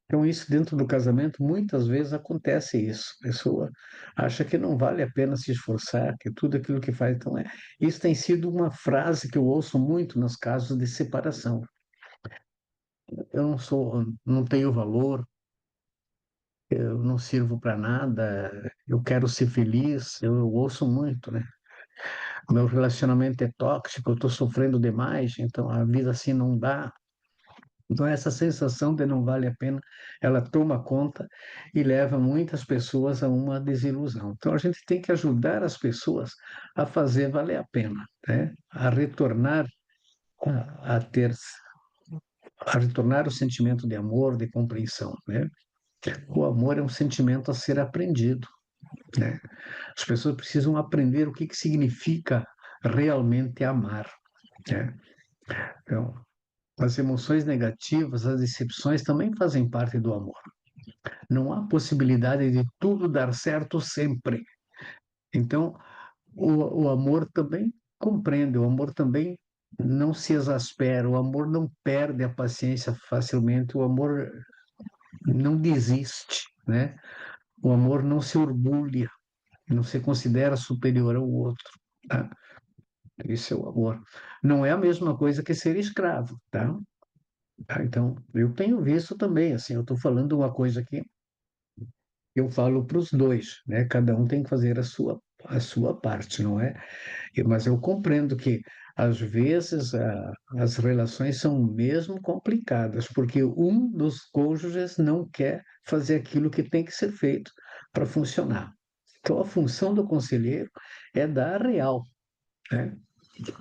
Então, isso dentro do casamento, muitas vezes acontece isso. A pessoa acha que não vale a pena se esforçar, que tudo aquilo que faz. Então, isso tem sido uma frase que eu ouço muito nos casos de separação. Eu não sou, não tenho valor, eu não sirvo para nada, eu quero ser feliz. Eu ouço muito, né? Meu relacionamento é tóxico, eu estou sofrendo demais, então a vida assim não dá. Então, essa sensação de não vale a pena, ela toma conta e leva muitas pessoas a uma desilusão. Então, a gente tem que ajudar as pessoas a fazer valer a pena, né? A retornar a ter, a retornar o sentimento de amor, de compreensão, né? O amor é um sentimento a ser aprendido, né? As pessoas precisam aprender o que que significa realmente amar, né? Então, as emoções negativas, as decepções também fazem parte do amor. Não há possibilidade de tudo dar certo sempre. Então, o amor também compreende, o amor também não se exaspera, o amor não perde a paciência facilmente, o amor não desiste, né? O amor não se orgulha, não se considera superior ao outro, tá? Esse é o amor. Não é a mesma coisa que ser escravo, tá? Então, eu tenho visto também, assim, eu estou falando uma coisa aqui eu falo para os dois, né? Cada um tem que fazer a sua parte, não é? Mas eu compreendo que, às vezes, as relações são mesmo complicadas, porque um dos cônjuges não quer fazer aquilo que tem que ser feito para funcionar. Então, a função do conselheiro é dar a real, né?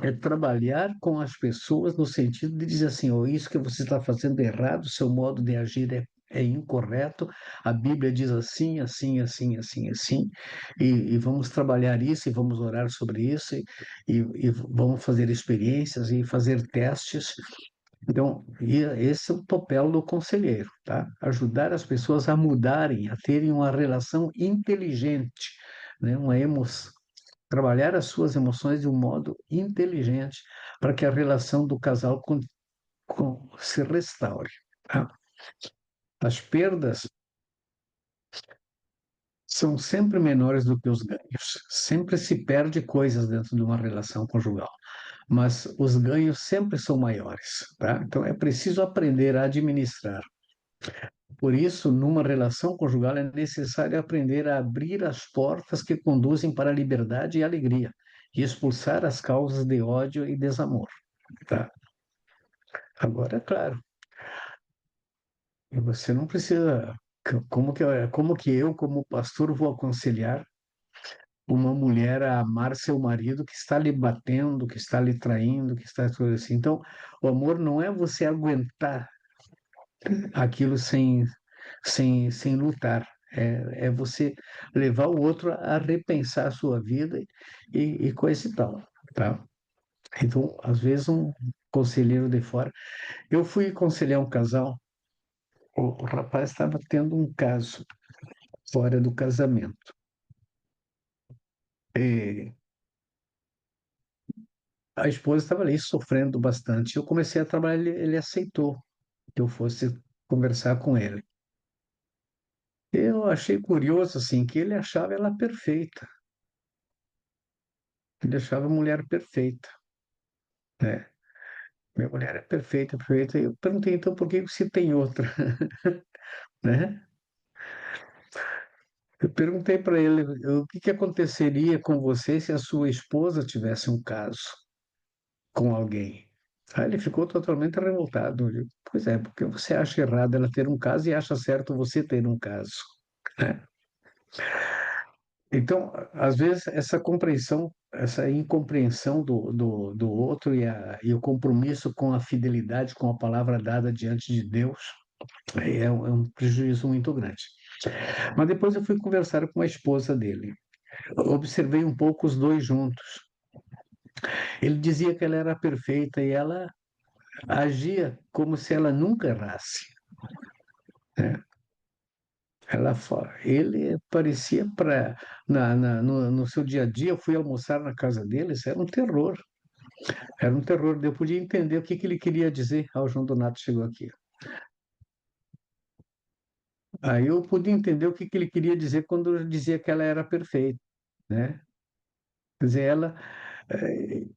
É trabalhar com as pessoas no sentido de dizer assim, oh, isso que você está fazendo é errado, seu modo de agir é incorreto, a Bíblia diz assim, assim, assim, assim, assim, e vamos trabalhar isso, e vamos orar sobre isso, e vamos fazer experiências e fazer testes. Então, esse é o papel do conselheiro, tá? Ajudar as pessoas a mudarem, a terem uma relação inteligente, né? Uma emoção, trabalhar as suas emoções de um modo inteligente para que a relação do casal se restaure, tá? As perdas são sempre menores do que os ganhos. Sempre se perde coisas dentro de uma relação conjugal, mas os ganhos sempre são maiores, tá? Então é preciso aprender a administrar. Por isso, numa relação conjugal é necessário aprender a abrir as portas que conduzem para a liberdade e alegria e expulsar as causas de ódio e desamor, tá? Agora, é claro, você não precisa. Como que eu, como pastor, vou aconselhar uma mulher a amar seu marido que está lhe batendo, que está lhe traindo, que está tudo assim? Então, o amor não é você aguentar aquilo sem lutar. É você levar o outro a repensar a sua vida e coisa e tal, tá? Então, às vezes, um conselheiro de fora. Eu fui aconselhar um casal, o rapaz estava tendo um caso fora do casamento. E a esposa estava ali sofrendo bastante. Eu comecei a trabalhar, ele aceitou que eu fosse conversar com ele. Eu achei curioso, assim, que ele achava ela perfeita. Ele achava a mulher perfeita, né? Minha mulher é perfeita, perfeita. E eu perguntei, então, por que você tem outra, né? Eu perguntei para ele o que que aconteceria com você se a sua esposa tivesse um caso com alguém. Aí ele ficou totalmente revoltado. Eu digo, pois é, porque você acha errado ela ter um caso e acha certo você ter um caso, né? Então, às vezes, essa compreensão, essa incompreensão do outro e o compromisso com a fidelidade, com a palavra dada diante de Deus, é um prejuízo muito grande. Mas depois eu fui conversar com a esposa dele. Observei um pouco os dois juntos. Ele dizia que ela era perfeita e ela agia como se ela nunca errasse, né? Ele parecia no seu dia a dia, eu fui almoçar na casa deles, era um terror. Era um terror. Eu podia entender o que que ele queria dizer. Ah, o João Donato chegou aqui. Aí eu podia entender o que que ele queria dizer quando ele dizia que ela era perfeita, né? Quer dizer, ela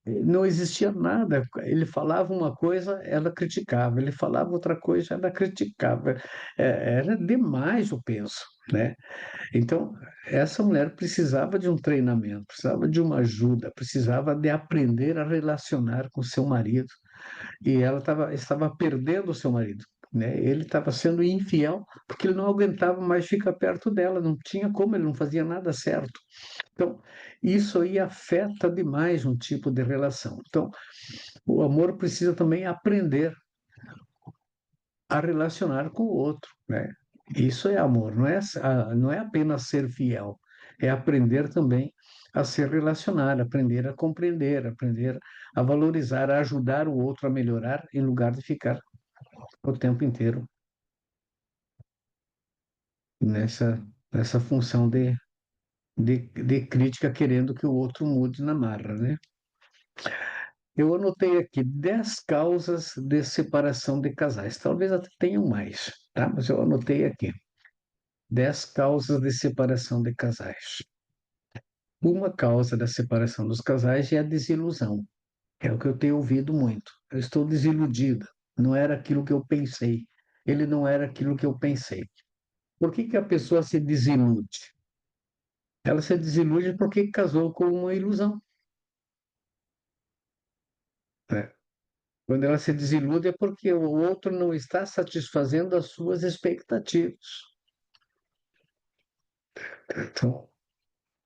não existia nada. Ele falava uma coisa, ela criticava. Ele falava outra coisa, ela criticava. Era demais o peso, né? Então, essa mulher precisava de um treinamento, precisava de uma ajuda, precisava de aprender a relacionar com seu marido. E ela estava perdendo o seu marido, né? Ele estava sendo infiel porque ele não aguentava mais ficar perto dela, não tinha como, ele não fazia nada certo. Então, isso aí afeta demais um tipo de relação. Então, o amor precisa também aprender a relacionar com o outro, né? Isso é amor, não é apenas ser fiel, é aprender também a se relacionar, aprender a compreender, aprender a valorizar, a ajudar o outro a melhorar, em lugar de ficar o tempo inteiro nessa função de crítica, querendo que o outro mude na marra, né? Eu anotei aqui 10 causas de separação de casais. Talvez até tenham mais, tá? Mas eu anotei aqui 10 causas de separação de casais. Uma causa da separação dos casais é a desilusão. É o que eu tenho ouvido muito. Eu estou desiludida. Não era aquilo que eu pensei. Ele não era aquilo que eu pensei. Por que que a pessoa se desilude? Ela se desilude porque casou com uma ilusão, né? Quando ela se desilude é porque o outro não está satisfazendo as suas expectativas. Então,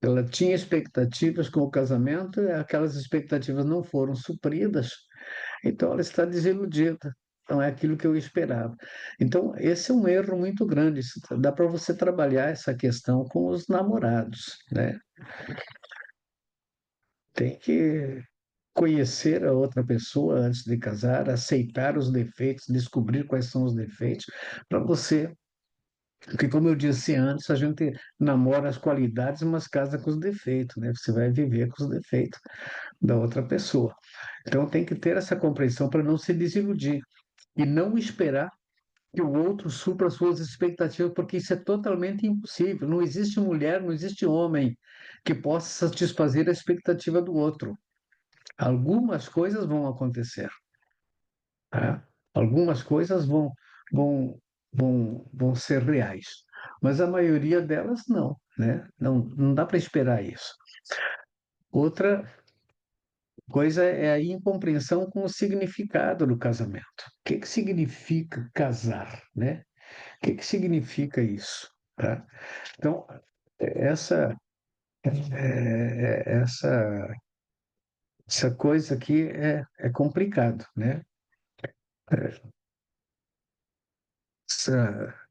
ela tinha expectativas com o casamento, e aquelas expectativas não foram supridas, então ela está desiludida. Não é aquilo que eu esperava. Então, esse é um erro muito grande. Dá para você trabalhar essa questão com os namorados, né? Tem que conhecer a outra pessoa antes de casar, aceitar os defeitos, descobrir quais são os defeitos, para você. Porque, como eu disse antes, a gente namora as qualidades, mas casa com os defeitos, né? Você vai viver com os defeitos da outra pessoa. Então, tem que ter essa compreensão para não se desiludir e não esperar que o outro supra as suas expectativas, porque isso é totalmente impossível. Não existe mulher, não existe homem que possa satisfazer a expectativa do outro. Algumas coisas vão acontecer, tá? Algumas coisas vão ser reais, mas a maioria delas não, né? Não dá para esperar isso. Outra coisa é a incompreensão com o significado do casamento. O que que significa casar, né? O que que significa isso, tá? Então, essa essa coisa aqui é complicado, né?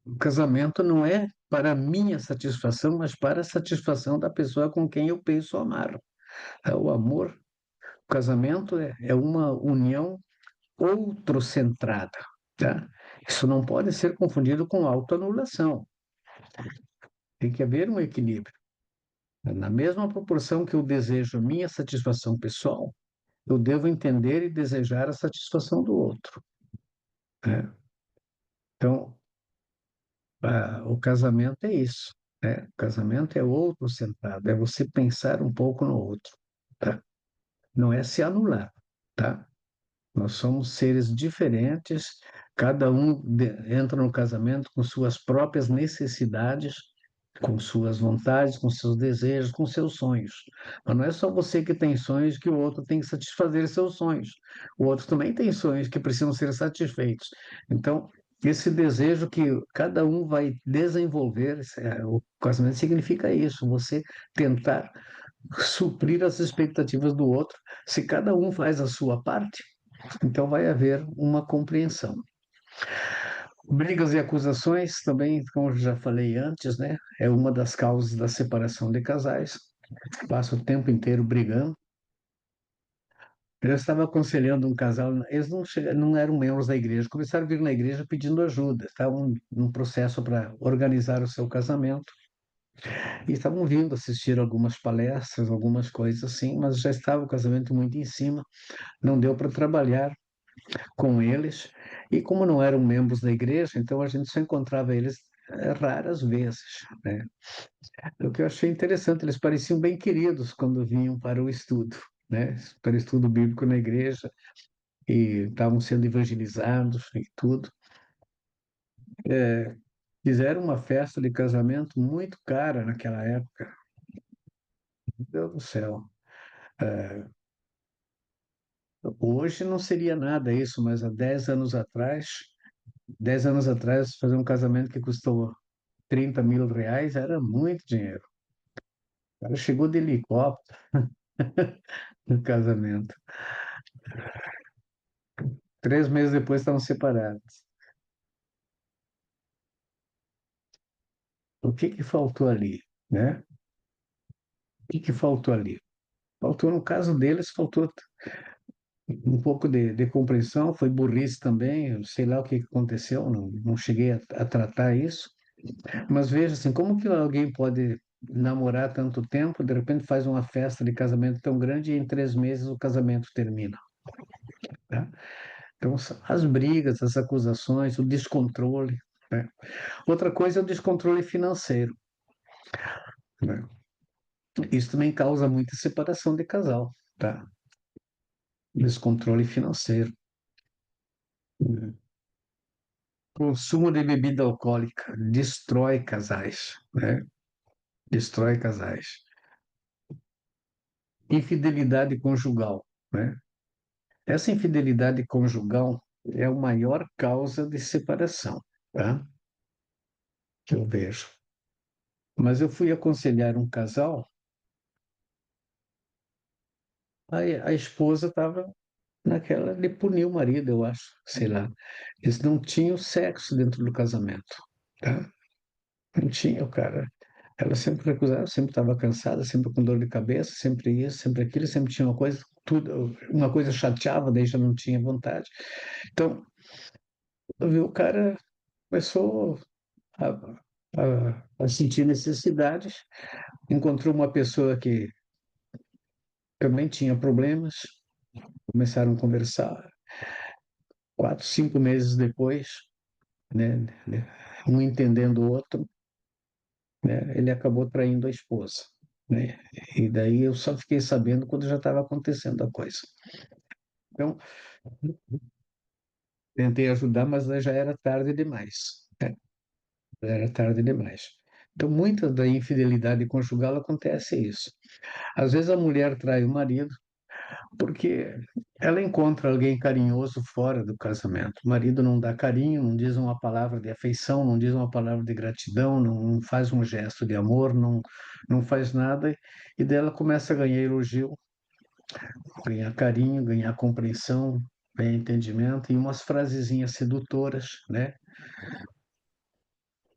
O casamento não é para a minha satisfação, mas para a satisfação da pessoa com quem eu penso amar. O amor, o casamento é uma união outrocentrada, tá? Isso não pode ser confundido com autoanulação. Tem que haver um equilíbrio. Na mesma proporção que eu desejo a minha satisfação pessoal, eu devo entender e desejar a satisfação do outro, né? Então, o casamento é isso, né? O casamento é outro centrado, é você pensar um pouco no outro, tá? Não é se anular, tá? Nós somos seres diferentes, cada um entra no casamento com suas próprias necessidades, com suas vontades, com seus desejos, com seus sonhos. Mas não é só você que tem sonhos que o outro tem que satisfazer seus sonhos. O outro também tem sonhos que precisam ser satisfeitos. Então, esse desejo que cada um vai desenvolver, o casamento significa isso, você tentar suprir as expectativas do outro. Se cada um faz a sua parte, então vai haver uma compreensão. Brigas e acusações também, como eu já falei antes, né? É uma das causas da separação de casais. Passa o tempo inteiro brigando. Eu estava aconselhando um casal, eles não eram membros da igreja, começaram a vir na igreja pedindo ajuda, estavam num processo para organizar o seu casamento, e estavam vindo assistir algumas palestras, algumas coisas assim, mas já estava o casamento muito em cima, não deu para trabalhar com eles, e como não eram membros da igreja, então a gente só encontrava eles raras vezes, né? O que eu achei interessante, eles pareciam bem queridos quando vinham para o estudo, né? Para o estudo bíblico na igreja, e estavam sendo evangelizados e tudo. Fizeram uma festa de casamento muito cara naquela época. Meu Deus do céu. Hoje não seria nada isso, mas há 10 anos atrás, fazer um casamento que custou R$ 30.000 era muito dinheiro. O cara chegou de helicóptero no casamento. 3 meses depois estavam separados. O que que faltou ali, né? O que que faltou ali? Faltou, no caso deles, faltou um pouco de compreensão, foi burrice também, eu sei lá o que que aconteceu, não cheguei a tratar isso. Mas veja assim, como que alguém pode namorar tanto tempo, de repente faz uma festa de casamento tão grande e em 3 meses o casamento termina, né? Então, as brigas, as acusações, o descontrole, né? Outra coisa é o descontrole financeiro, né? Isso também causa muita separação de casal, tá? Descontrole financeiro, né? Consumo de bebida alcoólica destrói casais, né? Destrói casais. Infidelidade conjugal, né? Essa infidelidade conjugal é a maior causa de separação, tá? Que eu vejo. Mas eu fui aconselhar um casal, aí a esposa estava naquela de punir o marido, eu acho, sei lá. Eles não tinham sexo dentro do casamento, tá? Não tinha, o cara. Ela sempre recusava, sempre estava cansada, sempre com dor de cabeça, sempre isso, sempre aquilo, sempre tinha uma coisa, tudo, uma coisa chateava, daí já não tinha vontade. Então, o cara começou a, a sentir necessidades, encontrou uma pessoa que também tinha problemas, começaram a conversar. 4, 5 meses depois, né, um entendendo o outro, né, ele acabou traindo a esposa, né? E daí eu só fiquei sabendo quando já estava acontecendo a coisa. Então, tentei ajudar, mas já era tarde demais, né? Já era tarde demais. Então, muita da infidelidade conjugal acontece isso. Às vezes a mulher trai o marido porque ela encontra alguém carinhoso fora do casamento. O marido não dá carinho, não diz uma palavra de afeição, não diz uma palavra de gratidão, não faz um gesto de amor, não faz nada, e dela começa a ganhar elogio, ganhar carinho, ganhar compreensão, ganhar entendimento e umas frasezinhas sedutoras, né?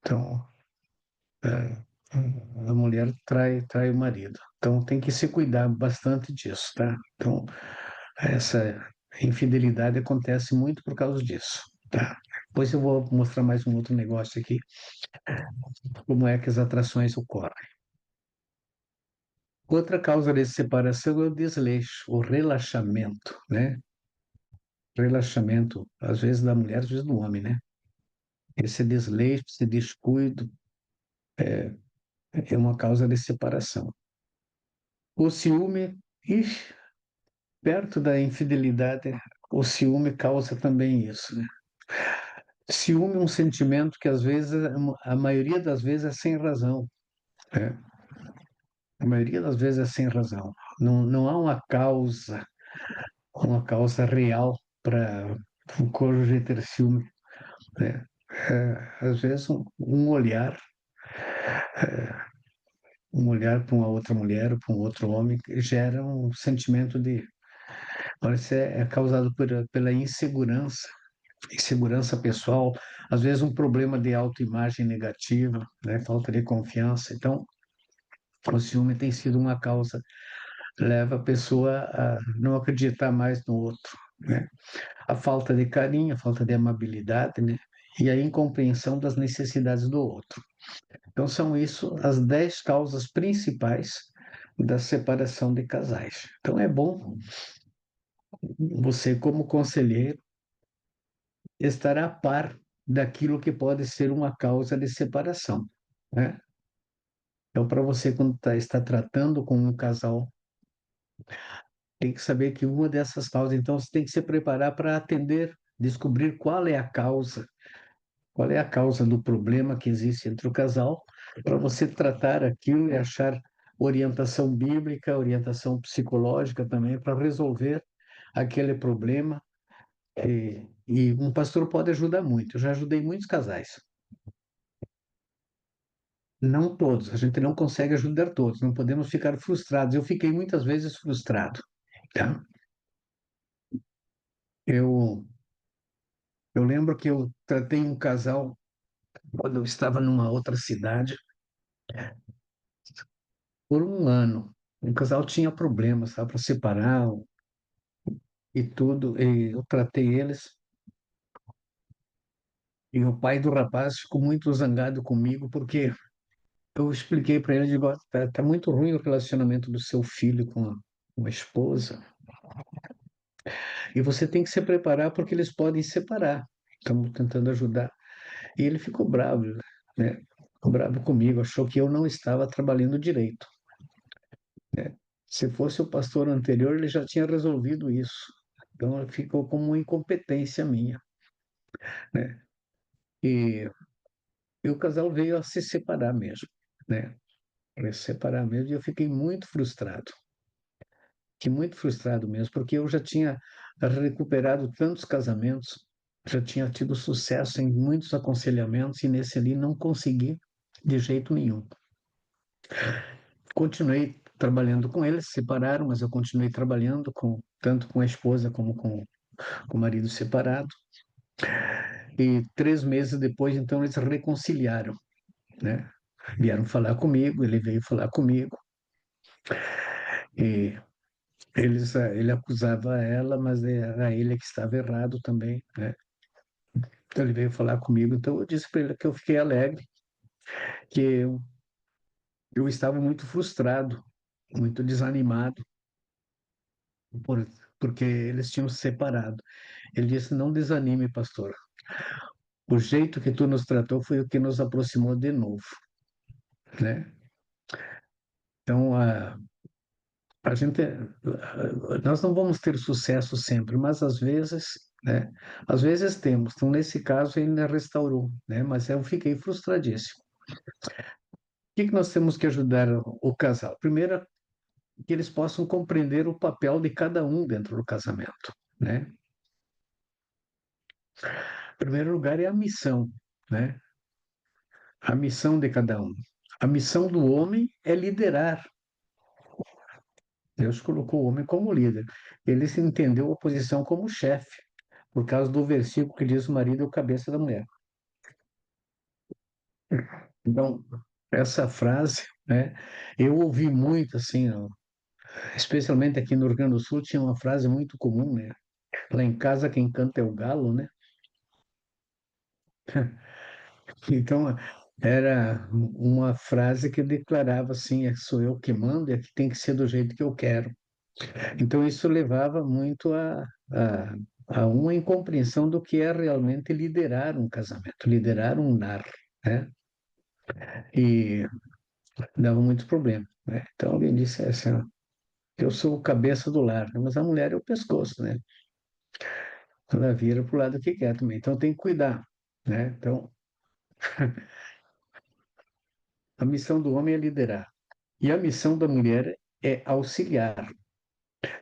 Então, é, a mulher trai o marido. Então, tem que se cuidar bastante disso, tá? Então, essa infidelidade acontece muito por causa disso, tá? Depois eu vou mostrar mais um outro negócio aqui, como é que as atrações ocorrem. Outra causa de separação é o desleixo, o relaxamento, né? Relaxamento, às vezes da mulher, às vezes do homem, né? Esse desleixo, esse descuido é uma causa de separação. O ciúme, ixi, perto da infidelidade, o ciúme causa também isso, né? Ciúme é um sentimento que às vezes, a maioria das vezes é sem razão, né? A maioria das vezes é sem razão. Não há uma causa real para o cônjuge ter ciúme, né? Às vezes um olhar para uma outra mulher ou para um outro homem gera um sentimento de, parece é causado pela insegurança pessoal, às vezes um problema de autoimagem negativa, né? Falta de confiança. Então, o ciúme tem sido uma causa, leva a pessoa a não acreditar mais no outro, né? A falta de carinho, a falta de amabilidade, né? E a incompreensão das necessidades do outro. Então, são isso as 10 causas principais da separação de casais. Então, é bom você, como conselheiro, estar a par daquilo que pode ser uma causa de separação, né? Então, para você, quando está tratando com um casal, tem que saber que uma dessas causas, então, você tem que se preparar para atender, descobrir qual é a causa do problema que existe entre o casal, para você tratar aquilo e achar orientação bíblica, orientação psicológica também, para resolver aquele problema. E um pastor pode ajudar muito. Eu já ajudei muitos casais. Não todos, a gente não consegue ajudar todos, não podemos ficar frustrados. Eu fiquei muitas vezes frustrado, tá? Eu, eu lembro que eu tratei um casal quando eu estava numa outra cidade por um ano. O casal tinha problemas, estava para separar e tudo, e eu tratei eles. E o pai do rapaz ficou muito zangado comigo porque eu expliquei para ele, digo, tá muito ruim o relacionamento do seu filho com a esposa. E você tem que se preparar porque eles podem separar. Estamos tentando ajudar. E ele ficou bravo, né? Ficou bravo comigo, achou que eu não estava trabalhando direito, né? Se fosse o pastor anterior, ele já tinha resolvido isso. Então, ficou como uma incompetência minha, né? E, e o casal veio a se separar mesmo, né? Para se separar mesmo, e eu fiquei muito frustrado. Fiquei muito frustrado mesmo, porque eu já tinha recuperado tantos casamentos, já tinha tido sucesso em muitos aconselhamentos, e nesse ali não consegui de jeito nenhum. Continuei trabalhando com eles, se separaram, mas eu continuei trabalhando tanto com a esposa como com o marido separado. E 3 meses depois, então, eles reconciliaram, né? Vieram falar comigo, ele veio falar comigo, e ele acusava ela, mas era ele que estava errado também, né? Então ele veio falar comigo, então eu disse para ele que eu fiquei alegre, que eu estava muito frustrado, muito desanimado, por, porque eles tinham se separado. Ele disse: não desanime, pastor. O jeito que tu nos tratou foi o que nos aproximou de novo, né? Então, a gente, nós não vamos ter sucesso sempre, mas às vezes, né? Às vezes temos. Então, nesse caso, ele me restaurou, né? Mas eu fiquei frustradíssimo. O que nós temos que ajudar o casal? Primeiro, que eles possam compreender o papel de cada um dentro do casamento, né? Em primeiro lugar é a missão, né? A missão de cada um. A missão do homem é liderar. Deus colocou o homem como líder. Ele se entendeu a posição como chefe, por causa do versículo que diz: o marido é o cabeça da mulher. Então, essa frase, né? Eu ouvi muito assim, especialmente aqui no Rio Grande do Sul, tinha uma frase muito comum, né? Lá em casa quem canta é o galo, né? Então, era uma frase que declarava assim: sou eu que mando e aqui tem que ser do jeito que eu quero. Então, isso levava muito a, a uma incompreensão do que é realmente liderar um casamento, liderar um lar, né? E dava muito problema, né? Então, alguém disse assim: ó, eu sou o cabeça do lar, né? Mas a mulher é o pescoço, né? Ela vira para o lado que quer também. Então, tem que cuidar, né? Então, a missão do homem é liderar. E a missão da mulher é auxiliar.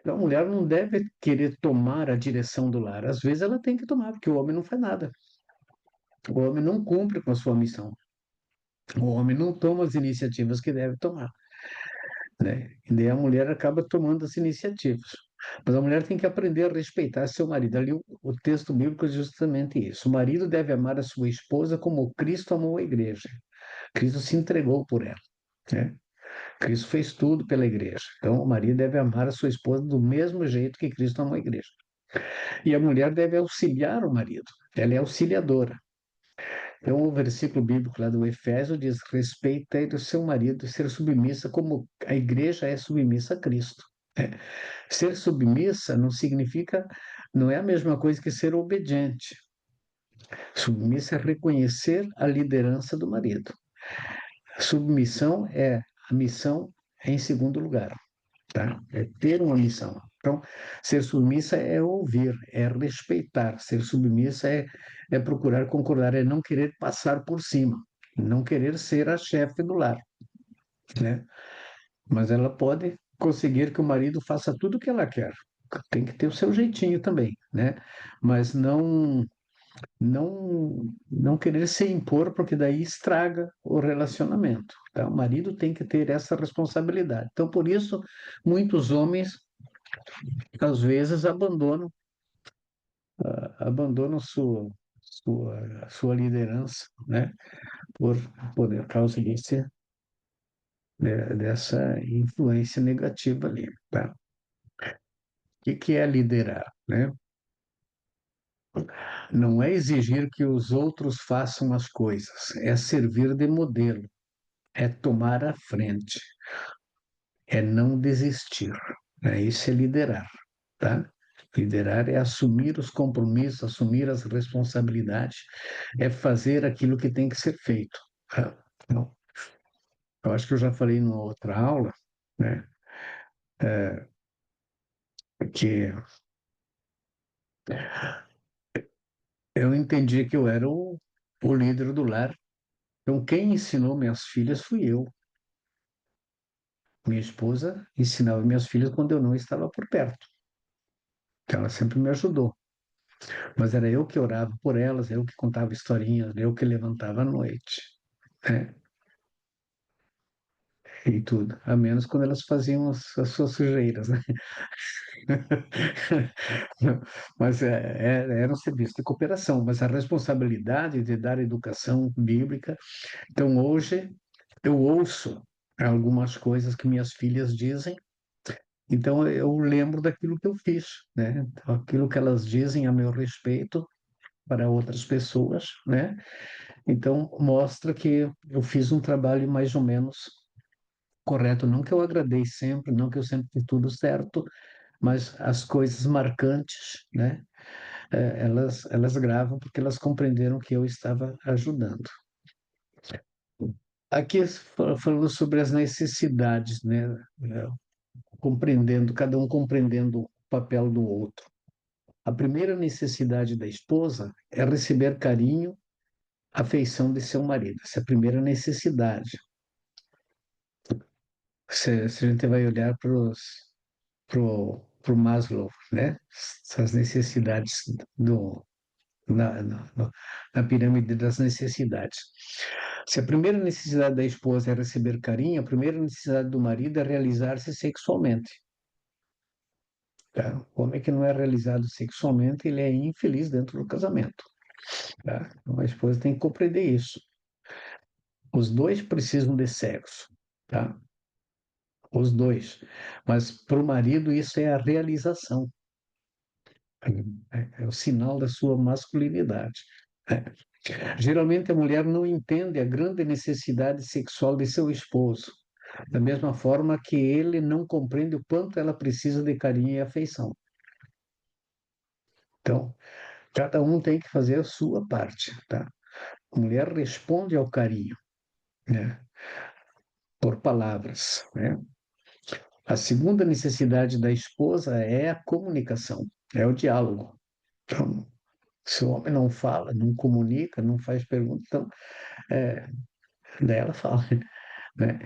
Então, a mulher não deve querer tomar a direção do lar. Às vezes ela tem que tomar, porque o homem não faz nada. O homem não cumpre com a sua missão. O homem não toma as iniciativas que deve tomar, né? E daí a mulher acaba tomando as iniciativas. Mas a mulher tem que aprender a respeitar seu marido. Ali o texto bíblico é justamente isso. O marido deve amar a sua esposa como Cristo amou a igreja. Cristo se entregou por ela, né? Cristo fez tudo pela igreja. Então, o marido deve amar a sua esposa do mesmo jeito que Cristo amou a igreja. E a mulher deve auxiliar o marido. Ela é auxiliadora. Então, o versículo bíblico lá do Efésio diz: respeita o seu marido e ser submissa como a igreja é submissa a Cristo. É. Ser submissa não significa, não é a mesma coisa que ser obediente. Submissa é reconhecer a liderança do marido. Submissão é a missão em segundo lugar, tá? É ter uma missão. Então, ser submissa é ouvir, é respeitar. Ser submissa é procurar concordar, é não querer passar por cima, não querer ser a chefe do lar, né? Mas ela pode conseguir que o marido faça tudo o que ela quer. Tem que ter o seu jeitinho também, né? Mas não querer se impor, porque daí estraga o relacionamento. Tá? O marido tem que ter essa responsabilidade. Então, por isso, muitos homens, às vezes, abandonam sua liderança, né? Por causa dessa influência negativa ali. Tá? O que é liderar, né? Não é exigir que os outros façam as coisas, é servir de modelo, é tomar a frente, é não desistir. Né? Isso é liderar, tá? Liderar é assumir os compromissos, assumir as responsabilidades, é fazer aquilo que tem que ser feito. Tá? Então, eu acho que eu já falei numa outra aula, né? Que eu entendi que eu era o líder do lar. Então, quem ensinou minhas filhas fui eu. Minha esposa ensinava minhas filhas quando eu não estava por perto. Então, ela sempre me ajudou. Mas era eu que orava por elas, eu que contava historinhas, eu que levantava à noite, né? E tudo. A menos quando elas faziam as suas sujeiras, né? Mas era um serviço de cooperação. Mas a responsabilidade de dar educação bíblica. Então, hoje, eu ouço algumas coisas que minhas filhas dizem. Então, eu lembro daquilo que eu fiz, né? Então, aquilo que elas dizem a meu respeito para outras pessoas, né? Então, mostra que eu fiz um trabalho mais ou menos correto. Não que eu agradei sempre, não que eu sempre fiz tudo certo, mas as coisas marcantes, né? Elas gravam porque elas compreenderam que eu estava ajudando. Aqui falando sobre as necessidades, né? Compreendendo, cada um compreendendo o papel do outro. A primeira necessidade da esposa é receber carinho, afeição de seu marido. Essa é a primeira necessidade. Se a gente vai olhar pro Maslow, né? Essas necessidades na, na, na pirâmide das necessidades. Se a primeira necessidade da esposa é receber carinho, a primeira necessidade do marido é realizar-se sexualmente. Tá? O homem que não é realizado sexualmente, ele é infeliz dentro do casamento. Tá? Então a esposa tem que compreender isso. Os dois precisam de sexo, tá? Os dois. Mas para o marido isso é a realização. É o sinal da sua masculinidade. Geralmente a mulher não entende a grande necessidade sexual de seu esposo, da mesma forma que ele não compreende o quanto ela precisa de carinho e afeição. Então, cada um tem que fazer a sua parte, tá? A mulher responde ao carinho, né? Por palavras, né? A segunda necessidade da esposa é a comunicação, é o diálogo. Então, se o homem não fala, não comunica, não faz pergunta, então, daí ela fala, né?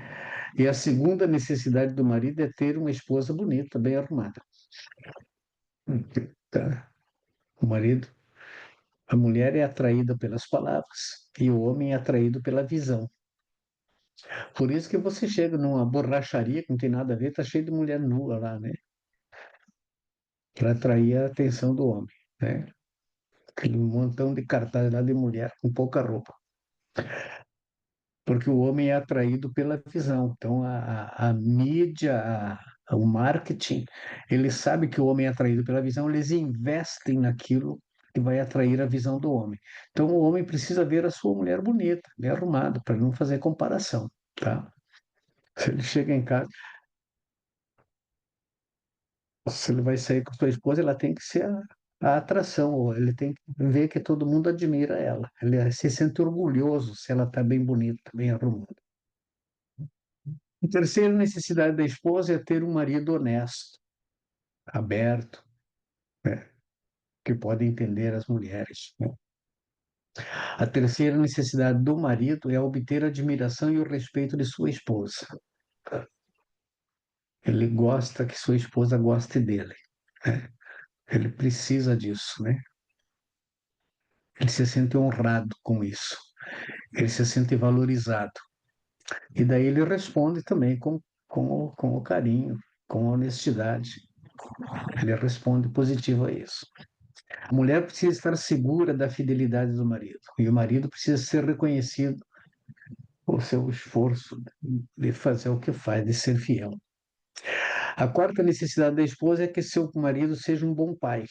E a segunda necessidade do marido é ter uma esposa bonita, bem arrumada. Tá? O marido, a mulher é atraída pelas palavras e o homem é atraído pela visão. Por isso que você chega numa borracharia que não tem nada a ver, tá cheio de mulher nua lá, né? Para atrair a atenção do homem, né? Aquele montão de cartaz lá de mulher com pouca roupa. Porque o homem é atraído pela visão. Então, a mídia, o marketing, ele sabe que o homem é atraído pela visão, eles investem naquilo que vai atrair a visão do homem. Então, o homem precisa ver a sua mulher bonita, bem arrumada, para não fazer comparação, tá? Se ele chega em casa, se ele vai sair com sua esposa, ela tem que ser a atração, ou ele tem que ver que todo mundo admira ela. Ele se sente orgulhoso se ela está bem bonita, bem arrumada. A terceira necessidade da esposa é ter um marido honesto, aberto, né, que pode entender as mulheres, né? A terceira necessidade do marido é obter a admiração e o respeito de sua esposa. Ele gosta que sua esposa goste dele, né? Ele precisa disso, né? Ele se sente honrado com isso. Ele se sente valorizado. E daí ele responde também com o carinho, com a honestidade. Ele responde positivo a isso. A mulher precisa estar segura da fidelidade do marido, e o marido precisa ser reconhecido por seu esforço de fazer o que faz, de ser fiel. A quarta necessidade da esposa é que seu marido seja um bom pai.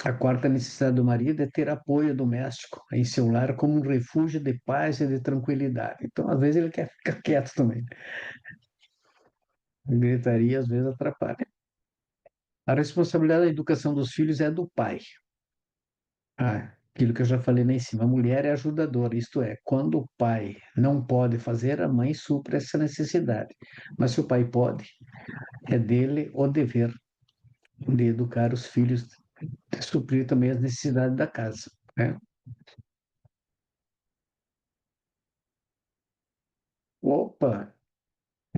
A quarta necessidade do marido é ter apoio doméstico em seu lar como um refúgio de paz e de tranquilidade. Então, às vezes, ele quer ficar quieto também. A gritaria, às vezes, atrapalha. A responsabilidade da educação dos filhos é do pai. Aquilo que eu já falei lá em cima, a mulher é ajudadora, isto é, quando o pai não pode fazer, a mãe supre essa necessidade. Mas se o pai pode, é dele o dever de educar os filhos, de suprir também as necessidades da casa, né? Opa,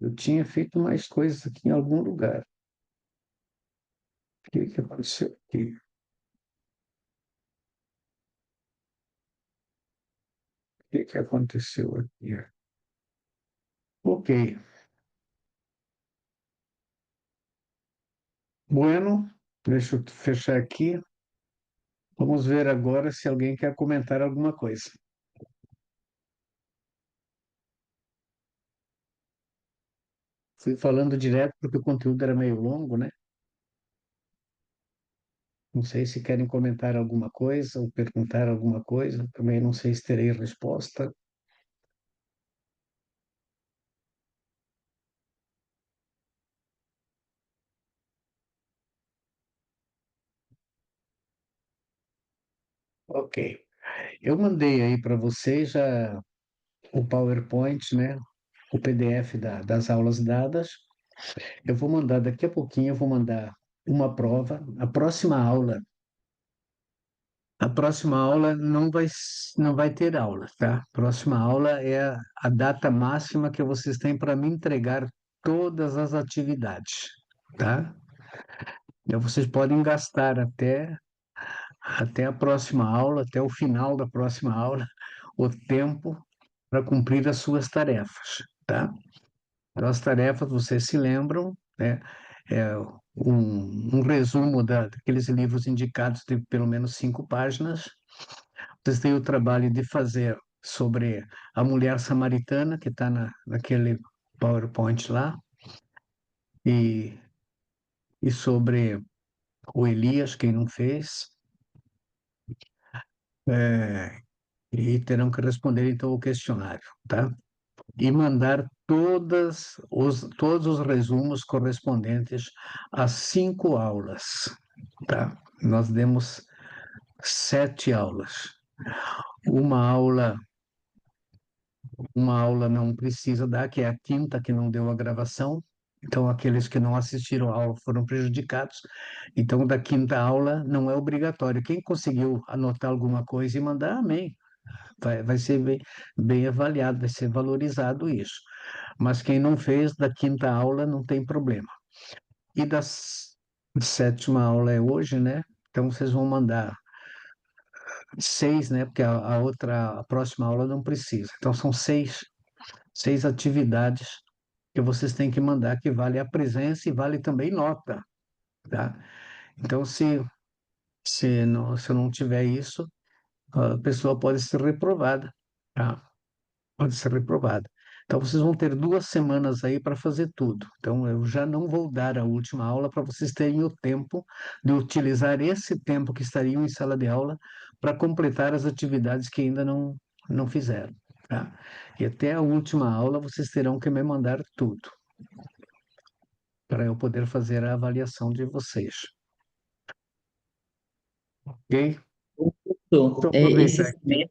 eu tinha feito mais coisas aqui em algum lugar. O que que aconteceu aqui? O que que aconteceu aqui? Ok. Bueno, deixa eu fechar aqui. Vamos ver agora se alguém quer comentar alguma coisa. Fui falando direto porque o conteúdo era meio longo, né? Não sei se querem comentar alguma coisa ou perguntar alguma coisa. Também não sei se terei resposta. Ok. Eu mandei aí para vocês já o PowerPoint, né? O PDF das aulas dadas. Eu vou mandar daqui a pouquinho, eu vou mandar uma prova. A próxima aula não vai ter aula, tá? A próxima aula é a data máxima que vocês têm para me entregar todas as atividades, tá? Então, vocês podem gastar até a próxima aula, até o final da próxima aula, o tempo para cumprir as suas tarefas, tá? As tarefas, vocês se lembram, né? É um resumo daqueles livros indicados de pelo menos 5 páginas. Vocês têm o trabalho de fazer sobre a mulher samaritana, que está naquele PowerPoint lá, e, e sobre o Elias, quem não fez. e terão que responder então o questionário, tá? E mandar todos os resumos correspondentes às 5 aulas, tá? Nós demos 7 aulas. Uma aula, uma aula não precisa dar, que é a quinta que não deu a gravação. Então, aqueles que não assistiram a aula foram prejudicados. Então, da quinta aula não é obrigatório. Quem conseguiu anotar alguma coisa e mandar, amém. Vai ser bem avaliado, vai ser valorizado isso. Mas quem não fez, da quinta aula não tem problema. E da sétima aula é hoje, né? Então, vocês vão mandar 6, né? Porque a próxima aula não precisa. Então, são 6 atividades que vocês têm que mandar, que vale a presença e vale também nota, tá? Então, se não tiver isso, a pessoa pode ser reprovada, tá? Pode ser reprovada. Então, vocês vão ter 2 semanas aí para fazer tudo. Então, eu já não vou dar a última aula para vocês terem o tempo de utilizar esse tempo que estariam em sala de aula para completar as atividades que ainda não fizeram, tá? E até a última aula vocês terão que me mandar tudo, para eu poder fazer a avaliação de vocês. Ok? Professor, Então, aproveitar esses aqui.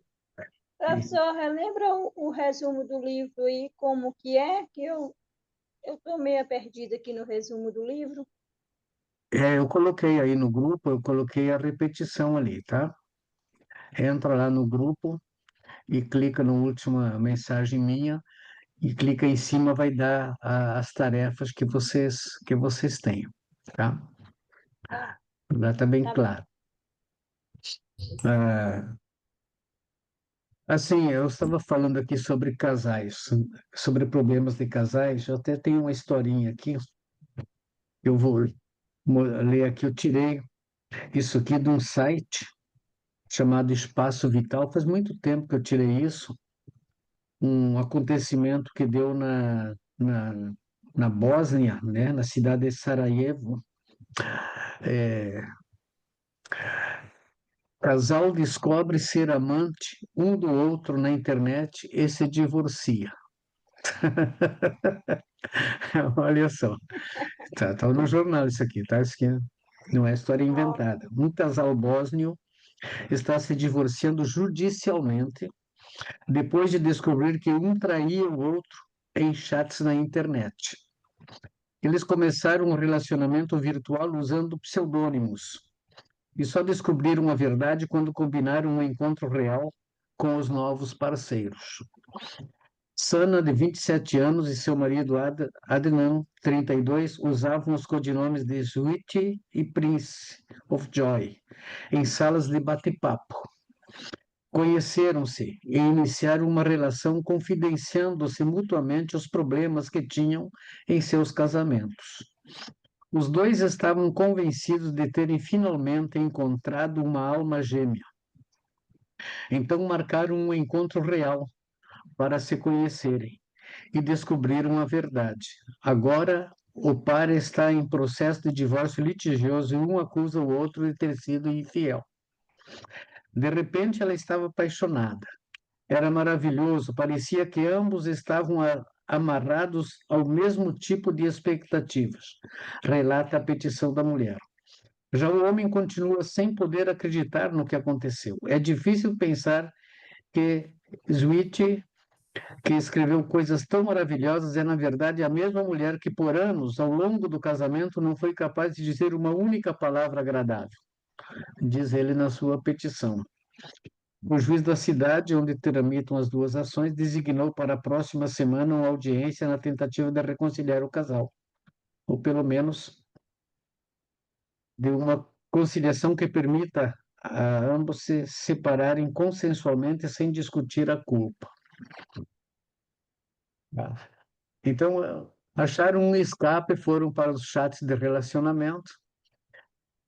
Professor, relembra o resumo do livro aí, como que é? Que eu estou meio perdida aqui no resumo do livro. Eu coloquei aí no grupo, eu coloquei a repetição ali, tá? Entra lá no grupo e clica na última mensagem minha e clica em cima, vai dar as tarefas que vocês têm, tá? Tá, Lá está bem tá bom. claro. Ah, assim, eu estava falando aqui sobre casais, sobre problemas de casais. Eu até tenho uma historinha aqui, eu vou ler aqui. Eu tirei isso aqui de um site chamado Espaço Vital. Faz muito tempo que eu tirei isso, um acontecimento que deu na Bósnia, né, na cidade de Sarajevo. Casal descobre ser amante um do outro na internet e se divorcia. Olha só, tá no jornal isso aqui, tá? Isso aqui não é história inventada. Um casal bósnio está se divorciando judicialmente depois de descobrir que um traía o outro em chats na internet. Eles começaram um relacionamento virtual usando pseudônimos e só descobriram a verdade quando combinaram um encontro real com os novos parceiros. Sana, de 27 anos, e seu marido Adnan, 32, usavam os codinomes de Sweetie e Prince of Joy em salas de bate-papo. Conheceram-se e iniciaram uma relação confidenciando-se mutuamente os problemas que tinham em seus casamentos. Os dois estavam convencidos de terem finalmente encontrado uma alma gêmea. Então marcaram um encontro real para se conhecerem e descobriram a verdade. Agora, o par está em processo de divórcio litigioso e um acusa o outro de ter sido infiel. De repente, ela estava apaixonada. Era maravilhoso, parecia que ambos estavam amarrados ao mesmo tipo de expectativas, relata a petição da mulher. Já o homem continua sem poder acreditar no que aconteceu. É difícil pensar que Sweet, que escreveu coisas tão maravilhosas, é, na verdade, a mesma mulher que, por anos, ao longo do casamento, não foi capaz de dizer uma única palavra agradável, diz ele na sua petição. O juiz da cidade, onde tramitam as duas ações, designou para a próxima semana uma audiência na tentativa de reconciliar o casal, ou pelo menos de uma conciliação que permita a ambos se separarem consensualmente sem discutir a culpa. Então, acharam um escape, foram para os chats de relacionamento,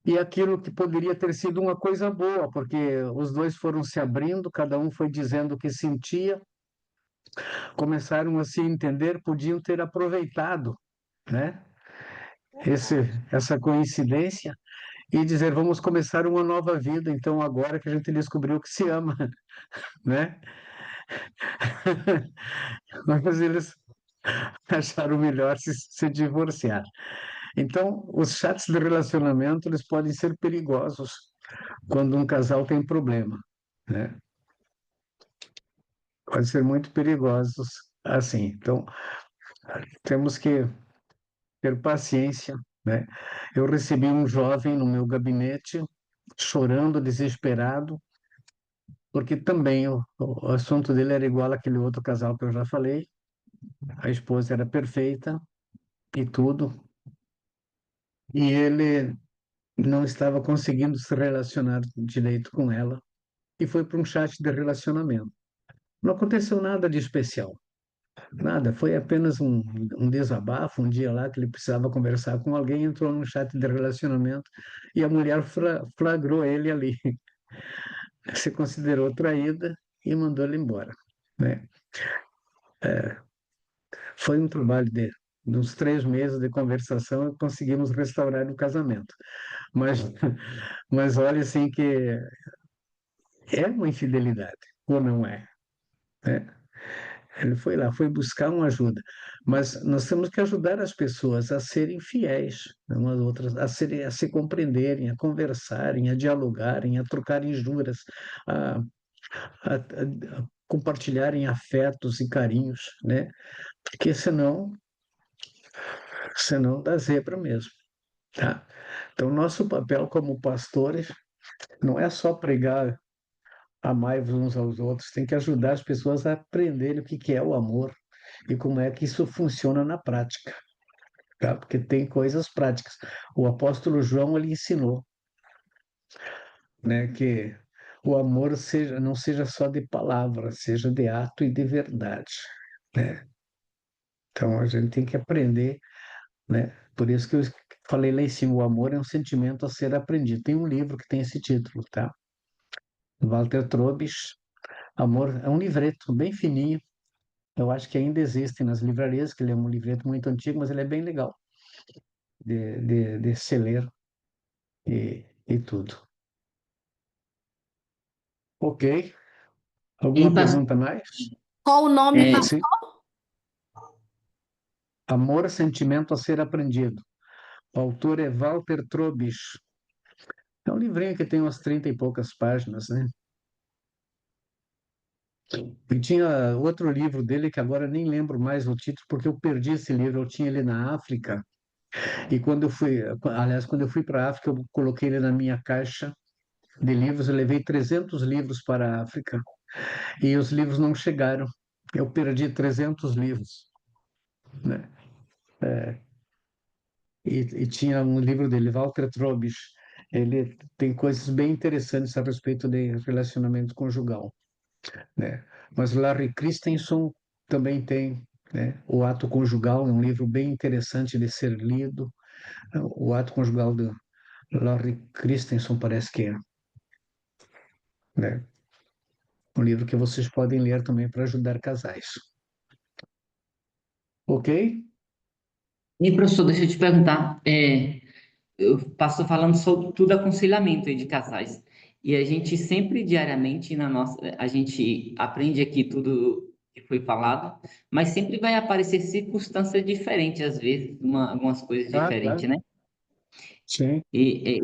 e aquilo que poderia ter sido uma coisa boa, porque os dois foram se abrindo, cada um foi dizendo o que sentia, começaram a se entender, podiam ter aproveitado, né, essa coincidência e dizer, vamos começar uma nova vida, então agora que a gente descobriu que se ama, né? Mas eles acharam melhor se divorciar. Então, os chats de relacionamento, eles podem ser perigosos quando um casal tem problema, né? Podem ser muito perigosos assim. Então, temos que ter paciência, né? Eu recebi um jovem no meu gabinete, chorando, desesperado, porque também o assunto dele era igual àquele outro casal que eu já falei. A esposa era perfeita e tudo, e ele não estava conseguindo se relacionar direito com ela, e foi para um chat de relacionamento. Não aconteceu nada de especial, nada, foi apenas um desabafo, um dia lá que ele precisava conversar com alguém, entrou num chat de relacionamento e a mulher flagrou ele ali, se considerou traída e mandou ele embora, né? Foi um trabalho de uns 3 meses de conversação e conseguimos restaurar o casamento. Mas, mas olha assim que é uma infidelidade, ou não é? Né? Ele foi lá, foi buscar uma ajuda. Mas nós temos que ajudar as pessoas a serem fiéis umas às outras, a se compreenderem, a conversarem, a dialogarem, a trocarem juras, a compartilharem afetos e carinhos, né? Porque senão dá zebra mesmo, tá? Então, nosso papel como pastores não é só pregar amai-vos uns aos outros, tem que ajudar as pessoas a aprenderem o que que é o amor e como é que isso funciona na prática, tá? Porque tem coisas práticas. O apóstolo João ele ensinou, né, que o amor não seja só de palavras, seja de ato e de verdade, né? Então a gente tem que aprender, né? Por isso que eu falei lá em cima, o amor é um sentimento a ser aprendido. Tem um livro que tem esse título, tá? Walter Trobis, Amor, é um livreto bem fininho. Eu acho que ainda existe nas livrarias, que ele é um livreto muito antigo, mas ele é bem legal de se ler e tudo. Ok. Alguma Hein, pergunta mais? Qual o nome, É, Sim. Amor, sentimento a ser aprendido. O autor é Walter Trobis. É um livrinho que tem umas 30 e poucas páginas, né? E tinha outro livro dele que agora nem lembro mais o título, porque eu perdi esse livro. Eu tinha ele na África. E quando eu fui para a África, eu coloquei ele na minha caixa de livros. Eu levei 300 livros para a África e os livros não chegaram. Eu perdi 300 livros, né? E tinha um livro dele, Walter Trobis. Ele tem coisas bem interessantes a respeito de relacionamento conjugal, né? Mas Larry Christensen também tem, né? O Ato Conjugal é um livro bem interessante de ser lido. O Ato Conjugal de Larry Christensen parece que é, né? Um livro que vocês podem ler também para ajudar casais. Ok? e professor, deixa eu te perguntar. Eu passo falando sobre tudo aconselhamento aí de casais. E a gente sempre, diariamente, a gente aprende aqui tudo que foi falado, mas sempre vai aparecer circunstâncias diferentes, às vezes, algumas coisas Ah, claro. diferentes, né? Sim.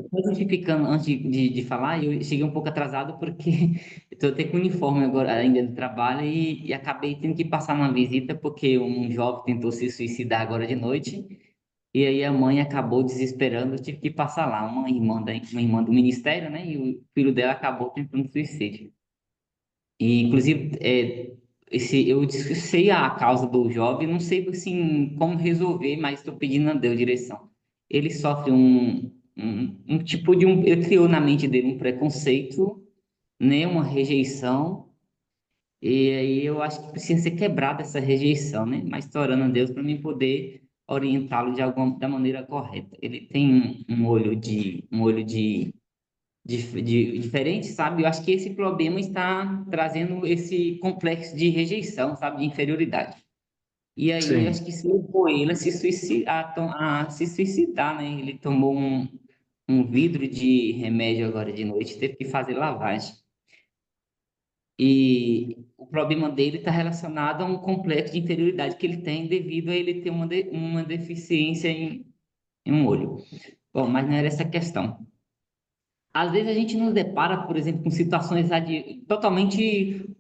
Só justificando, antes de falar, eu cheguei um pouco atrasado porque estou até com uniforme agora ainda do trabalho e acabei tendo que passar uma visita porque um jovem tentou se suicidar agora de noite e aí a mãe acabou desesperando, eu tive que passar lá, uma irmã do ministério, né? E o filho dela acabou tentando suicídio. E, inclusive, eu sei a causa do jovem, não sei assim, como resolver, mas estou pedindo a Deus direção. Ele sofre um tipo de ele criou na mente dele um preconceito, né, uma rejeição, e aí eu acho que precisa ser quebrada essa rejeição, né? Mas estou orando a Deus para mim poder orientá-lo da maneira correta. Ele tem diferente, sabe? Eu acho que esse problema está trazendo esse complexo de rejeição, sabe? De inferioridade. E aí, eu Sim. acho que isso levou ele a se suicidar, né? Ele tomou um vidro de remédio agora de noite, teve que fazer lavagem. E o problema dele está relacionado a um complexo de inferioridade que ele tem devido a ele ter uma deficiência em um olho. Bom, mas não era essa a questão. Às vezes a gente nos depara, por exemplo, com situações totalmente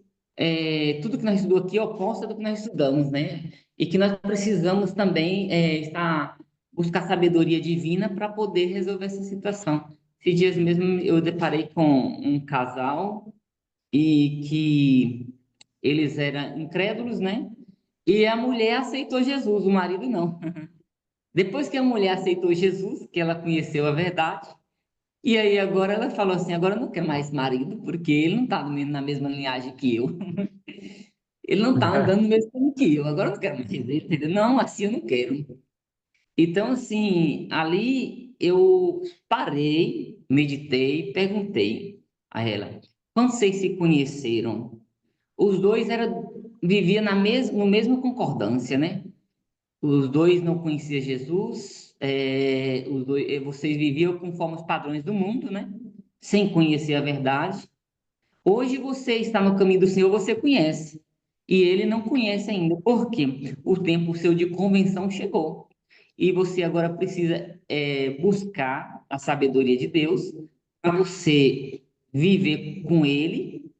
tudo que nós estudamos aqui é oposta do que nós estudamos, né? E que nós precisamos também buscar sabedoria divina para poder resolver essa situação. Esses dias mesmo eu deparei com um casal e que eles eram incrédulos, né? E a mulher aceitou Jesus, o marido não. Depois que a mulher aceitou Jesus, que ela conheceu a verdade, e aí agora ela falou assim, agora eu não quero mais marido, porque ele não está na mesma linhagem que eu. Ele não está andando no mesmo caminho que eu, agora eu não quero mais ele, entendeu? Não, assim eu não quero. Então, assim, ali eu parei, meditei, perguntei a ela, quando vocês se conheceram, os dois viviam no mesma concordância, né? Os dois não conheciam Jesus, vocês viviam conforme os padrões do mundo, né? Sem conhecer a verdade. Hoje você está no caminho do Senhor, você conhece. E ele não conhece ainda. Por quê? O tempo seu de convenção chegou. E você agora precisa buscar a sabedoria de Deus para você viver com ele,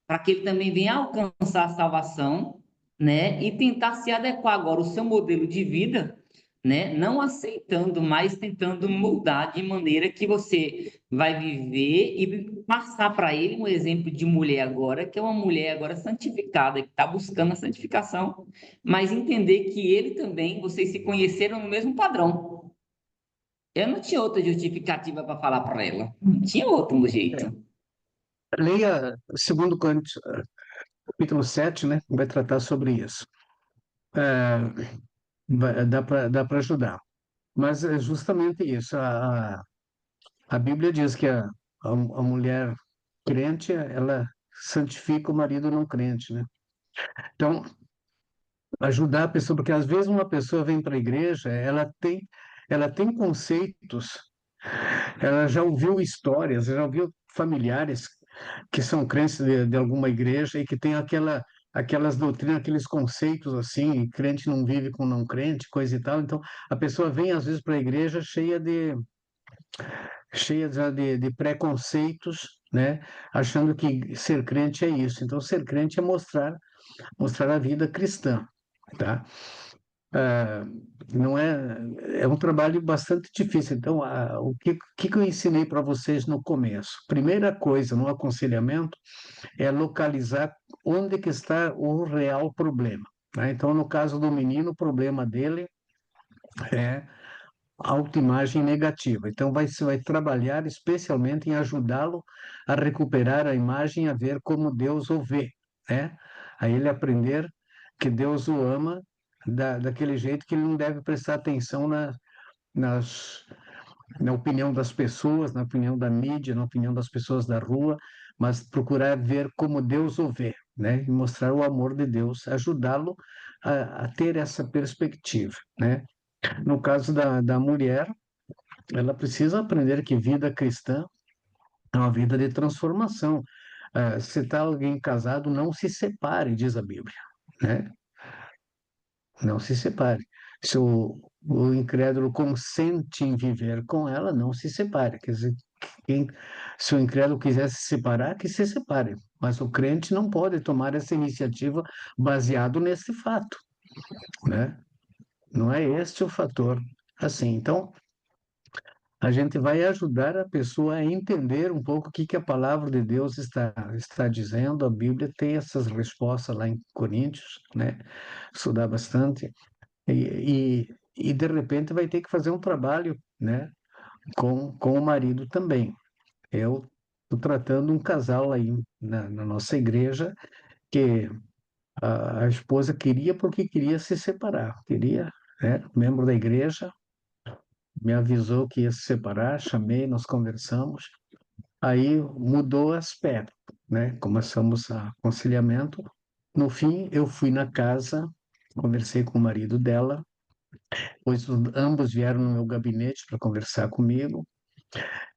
para que ele também venha alcançar a salvação, né? E tentar se adequar agora ao seu modelo de vida, né? Não aceitando, mas tentando mudar de maneira que você vai viver e passar para ele um exemplo de mulher agora, que é uma mulher agora santificada, que está buscando a santificação, mas entender que ele também, vocês se conheceram no mesmo padrão. Eu não tinha outra justificativa para falar para ela, não tinha outro jeito. Leia 2 Coríntios, capítulo 7, né? Vai tratar sobre isso. Dá para ajudar. Mas é justamente isso. A Bíblia diz que a mulher crente, ela santifica o marido não crente, né? Então, ajudar a pessoa, porque às vezes uma pessoa vem para a igreja, ela tem conceitos, ela já ouviu histórias, já ouviu familiares que são crentes de alguma igreja e que tem aquelas doutrinas, aqueles conceitos assim, crente não vive com não crente, coisa e tal. Então, a pessoa vem às vezes para a igreja cheia já de preconceitos, né? Achando que ser crente é isso. Então, ser crente é mostrar a vida cristã, tá? Ah, não é um trabalho bastante difícil. Então, o que eu ensinei para vocês no começo? Primeira coisa no aconselhamento é localizar onde que está o real problema, né? Então, no caso do menino, o problema dele é autoimagem negativa. Então, você vai trabalhar especialmente em ajudá-lo a recuperar a imagem, a ver como Deus o vê, né? A ele aprender que Deus o ama daquele jeito que ele não deve prestar atenção nas, na opinião das pessoas, na opinião da mídia, na opinião das pessoas da rua, mas procurar ver como Deus o vê, né? E mostrar o amor de Deus, ajudá-lo a ter essa perspectiva, né? No caso da mulher, ela precisa aprender que vida cristã é uma vida de transformação. Se está alguém casado, não se separe, diz a Bíblia, né? Não se separe. Se o incrédulo consente em viver com ela, não se separe. Quer dizer, quem, se o incrédulo quiser se separar, que se separe. Mas o crente não pode tomar essa iniciativa baseado nesse fato, né? Não é este o fator. Assim, então, a gente vai ajudar a pessoa a entender um pouco o que a palavra de Deus está dizendo. A Bíblia tem essas respostas lá em Coríntios, né? Estudar bastante. E de repente vai ter que fazer um trabalho, né? Com o marido também. Eu estou tratando um casal aí na nossa igreja que a esposa queria porque queria se separar. Queria, né? Membro da igreja, me avisou que ia se separar, chamei, nós conversamos, aí mudou o aspecto, né? Começamos a aconselhamento. No fim, eu fui na casa, conversei com o marido dela, pois ambos vieram no meu gabinete para conversar comigo.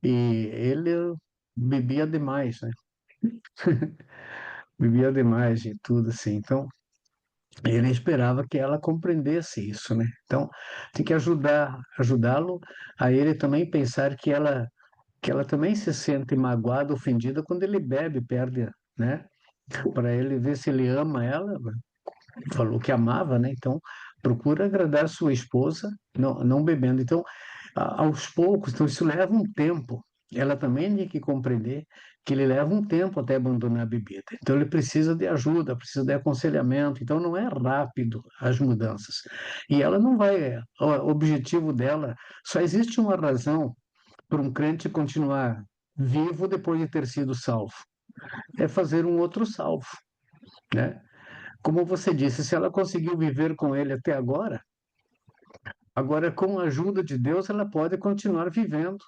E ele bebia demais, né? Bebia demais e tudo assim. Então, ele esperava que ela compreendesse isso, né? Então, tem que ajudá-lo a ele também pensar que ela também se sente magoada, ofendida quando ele bebe, perde, né? Para ele ver se ele ama ela, falou que amava, né? Então, procura agradar sua esposa, não bebendo. Então, aos poucos, então isso leva um tempo. Ela também tem que compreender que ele leva um tempo até abandonar a bebida. Então, ele precisa de ajuda, precisa de aconselhamento. Então, não é rápido as mudanças. E ela não vai. O objetivo dela, só existe uma razão para um crente continuar vivo depois de ter sido salvo: é fazer um outro salvo, né? Como você disse, se ela conseguiu viver com ele até agora, agora com a ajuda de Deus ela pode continuar vivendo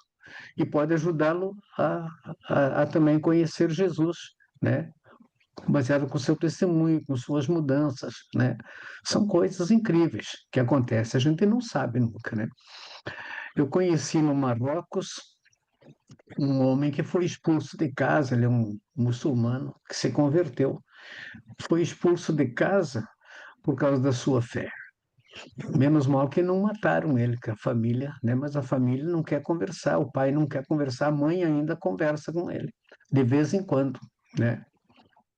e pode ajudá-lo a também conhecer Jesus, né? Baseado com seu testemunho, com suas mudanças, né? São coisas incríveis que acontecem, a gente não sabe nunca, né? Eu conheci no Marrocos um homem que foi expulso de casa, ele é um muçulmano que se converteu, foi expulso de casa por causa da sua fé. Menos mal que não mataram ele, que a família, né? Mas a família não quer conversar, o pai não quer conversar, a mãe ainda conversa com ele, de vez em quando, né?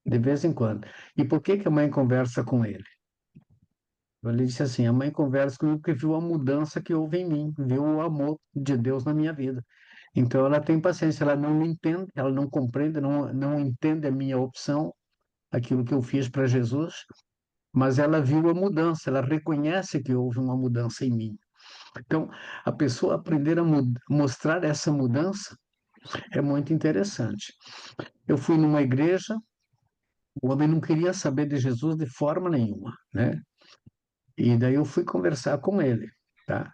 De vez em quando. E por que que a mãe conversa com ele? Ele disse assim: a mãe conversa comigo porque viu a mudança que houve em mim, viu o amor de Deus na minha vida. Então ela tem paciência, ela não me entende, ela não compreende, não entende a minha opção, aquilo que eu fiz para Jesus, mas ela viu a mudança, ela reconhece que houve uma mudança em mim. Então, a pessoa aprender a mostrar essa mudança é muito interessante. Eu fui numa igreja, o homem não queria saber de Jesus de forma nenhuma, né? E daí eu fui conversar com ele, tá?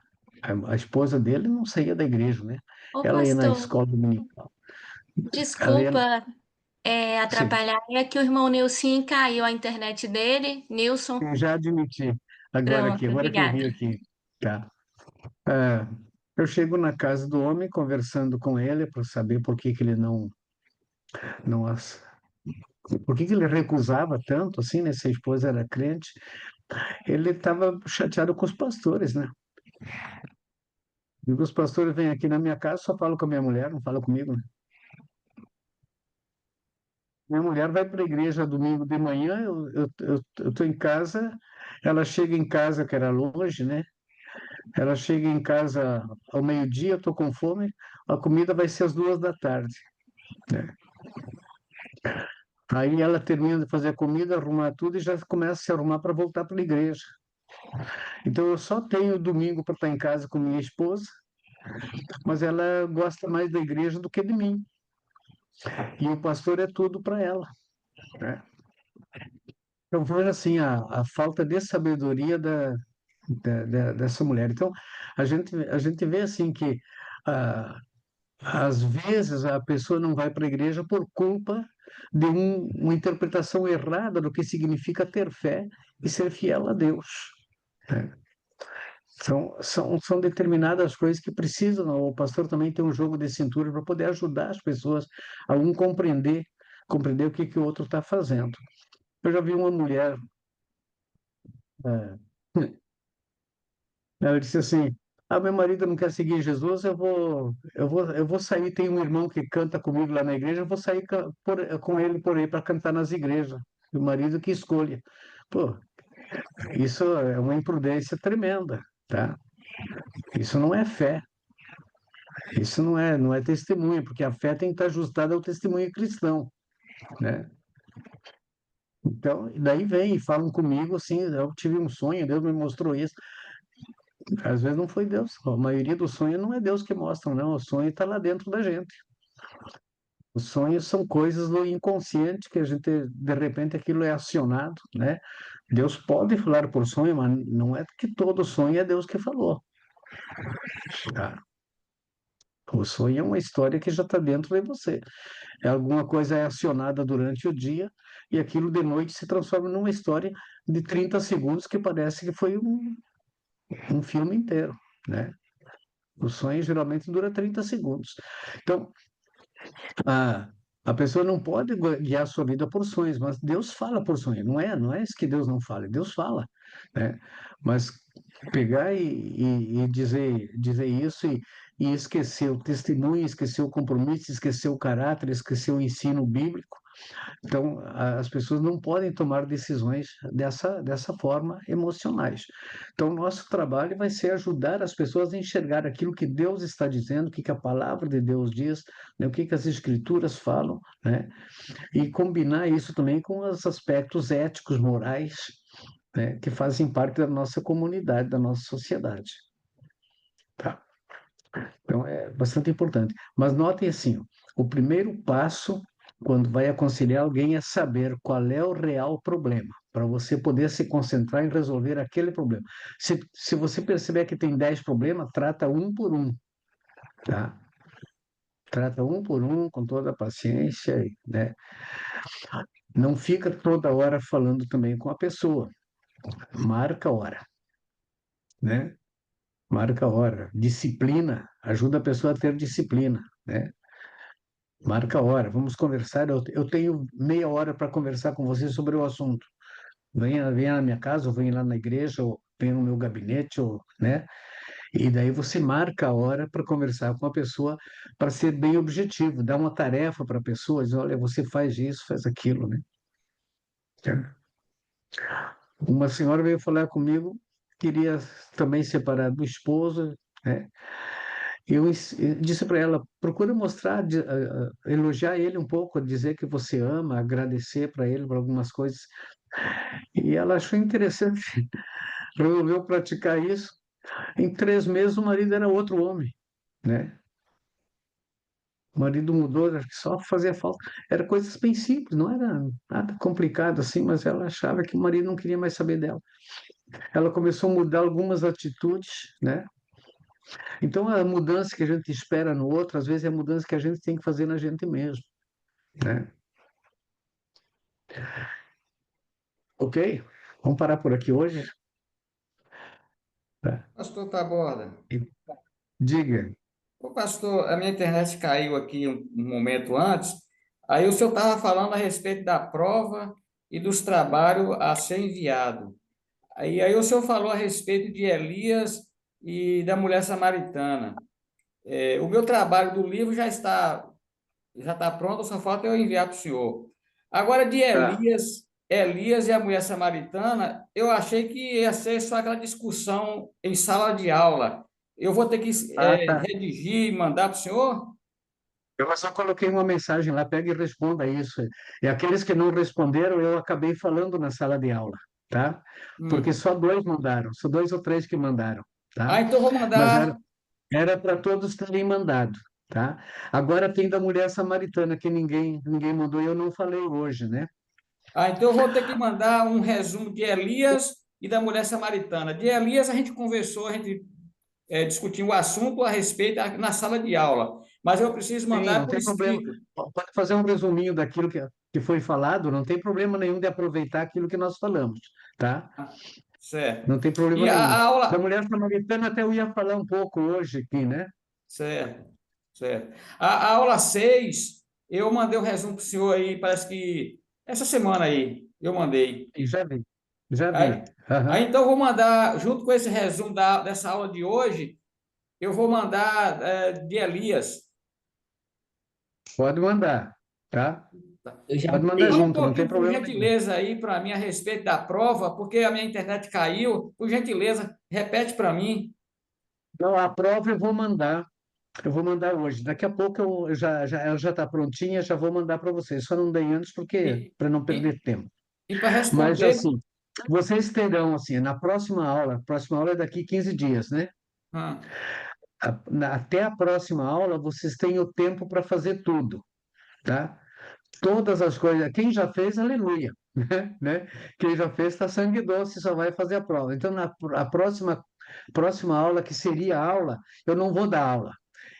A esposa dele não saía da igreja, né? Ô, Ela ia na pastor, escola dominical. Ela ia, desculpa sim, atrapalhar. É que o irmão Nilson caiu a internet dele. Nilson, eu já admiti. pronto, Agora que eu vi obrigada. aqui, tá? Ah, eu chego na casa do homem, conversando com ele para saber por que que ele não por que que ele recusava tanto assim, né? Se a esposa era crente, ele estava chateado com os pastores, né? E os pastores vêm aqui na minha casa, só falam com a minha mulher, não falam comigo, né? Minha mulher vai para a igreja domingo de manhã, eu tô em casa, ela chega em casa, que era longe, né? Ela chega em casa ao meio-dia, eu tô com fome, a comida vai ser às 2 da tarde, né? Aí ela termina de fazer a comida, arrumar tudo e já começa a se arrumar para voltar para a igreja. Então eu só tenho domingo para estar em casa com minha esposa, mas ela gosta mais da igreja do que de mim. E o pastor é tudo para ela, né? Eu vejo assim a falta de sabedoria dessa mulher. Então a gente vê assim que ah, às vezes a pessoa não vai para a igreja por culpa de uma interpretação errada do que significa ter fé e ser fiel a Deus, né? São determinadas coisas que precisam, o pastor também tem um jogo de cintura para poder ajudar as pessoas a compreender o que que o outro está fazendo. Eu já vi uma mulher, eh, ela disse assim: ah, meu marido não quer seguir Jesus, eu vou sair, tem um irmão que canta comigo lá na igreja, eu vou sair com ele por aí para cantar nas igrejas. O marido que escolha. Pô, isso é uma imprudência tremenda, tá? Isso não é fé. Isso não é testemunho, porque a fé tem que estar ajustada ao testemunho cristão, né? Então, daí vem e falam comigo assim, eu tive um sonho, Deus me mostrou isso. Às vezes não foi Deus, a maioria dos sonhos não é Deus que mostra, não, o sonho está lá dentro da gente. Os sonhos são coisas do inconsciente que a gente, de repente, aquilo é acionado, né? Deus pode falar por sonho, mas não é que todo sonho é Deus que falou, tá? O sonho é uma história que já está dentro de você. Alguma coisa é acionada durante o dia e aquilo de noite se transforma numa história de 30 segundos que parece que foi um filme inteiro, né? O sonho geralmente dura 30 segundos. Então, a, a pessoa não pode guiar a sua vida por sonhos, mas Deus fala por sonho. Não é isso que Deus não fala, Deus fala, né? Mas pegar e dizer isso e esquecer o testemunho, esquecer o compromisso, esquecer o caráter, esquecer o ensino bíblico. Então, as pessoas não podem tomar decisões dessa forma emocionais. Então, nosso trabalho vai ser ajudar as pessoas a enxergar aquilo que Deus está dizendo, o que que a palavra de Deus diz, né, o que que as escrituras falam, né, e combinar isso também com os aspectos éticos, morais, né, que fazem parte da nossa comunidade, da nossa sociedade. Tá? Então, é bastante importante. Mas notem assim, ó, o primeiro passo, quando vai aconselhar alguém, é saber qual é o real problema, para você poder se concentrar em resolver aquele problema. Se você perceber que tem 10 problemas, trata um por um, tá? Trata um por um, com toda a paciência, né? Não fica toda hora falando também com a pessoa. Marca a hora, né? Marca a hora. Disciplina, ajuda a pessoa a ter disciplina, né? Marca a hora, vamos conversar. Eu tenho meia hora para conversar com você sobre o assunto. Venha na minha casa, ou venha lá na igreja, ou venha no meu gabinete, ou, né? E daí você marca a hora para conversar com a pessoa, para ser bem objetivo, dar uma tarefa para a pessoa, dizer, olha, você faz isso, faz aquilo, né? Uma senhora veio falar comigo, queria também separar do esposo, né? Eu disse para ela, procura mostrar, elogiar ele um pouco, dizer que você ama, agradecer para ele por algumas coisas. E ela achou interessante, resolveu praticar isso. Em 3 meses o marido era outro homem, né? O marido mudou, acho que só fazia falta. Era coisas bem simples, não era nada complicado assim, mas ela achava que o marido não queria mais saber dela. Ela começou a mudar algumas atitudes, né? Então, a mudança que a gente espera no outro, às vezes é a mudança que a gente tem que fazer na gente mesmo, né? Ok? Vamos parar por aqui hoje? Tá. Pastor Taborda, Diga. ô pastor, a minha internet caiu aqui um momento antes, aí o senhor estava falando a respeito da prova e dos trabalhos a ser enviado. Aí o senhor falou a respeito de Elias e da mulher samaritana. O meu trabalho do livro já está pronto, só falta eu enviar para o senhor. Agora, de Tá. Elias e a mulher samaritana, eu achei que ia ser só aquela discussão em sala de aula. Eu vou ter que Tá. redigir e mandar para o senhor? Eu só coloquei uma mensagem lá, pega e responda isso. E aqueles que não responderam, eu acabei falando na sala de aula, tá? Porque Hum. só 2 mandaram, só 2 ou 3 que mandaram, tá? Então eu vou Mas mandar. era para todos terem mandado, tá? Agora tem da mulher samaritana que ninguém mandou e eu não falei hoje, né? Então eu vou ter que mandar um resumo de Elias e da mulher samaritana. De Elias a gente conversou, a gente discutiu o assunto a respeito na sala de aula, mas eu preciso Sim, mandar não por tem problema. escrito. Pode fazer um resuminho daquilo que foi falado, não tem problema nenhum de aproveitar aquilo que nós falamos, tá? Certo. Não tem problema E a, nenhum. a Da aula. mulher samaritana até eu ia falar um pouco hoje aqui, né? Certo, certo. A aula 6 eu mandei o resumo para o senhor aí, parece que essa semana aí, eu mandei. E já vi, já vi. Aí, Aham. então, eu vou mandar, junto com esse resumo dessa aula de hoje, eu vou mandar de Elias. Pode mandar, tá? Eu já Pode mandar mandei. Fala um junto, não tem pouquinho, por problema nenhum. gentileza, aí para mim a respeito da prova, porque a minha internet caiu. Por gentileza, repete para mim. Não, a prova eu vou mandar hoje. Daqui a pouco ela já está prontinha, já vou mandar para vocês. Só não dei antes porque E, para não e, perder tempo. e para Mas responder. assim, vocês terão assim, na próxima aula é daqui 15 dias, né? Ah, Até a próxima aula, vocês têm o tempo para fazer tudo, tá? Todas as coisas. Quem já fez, aleluia, né? Quem já fez está sangue doce, só vai fazer a prova. Então, na a próxima aula, que seria a aula, eu não vou dar aula.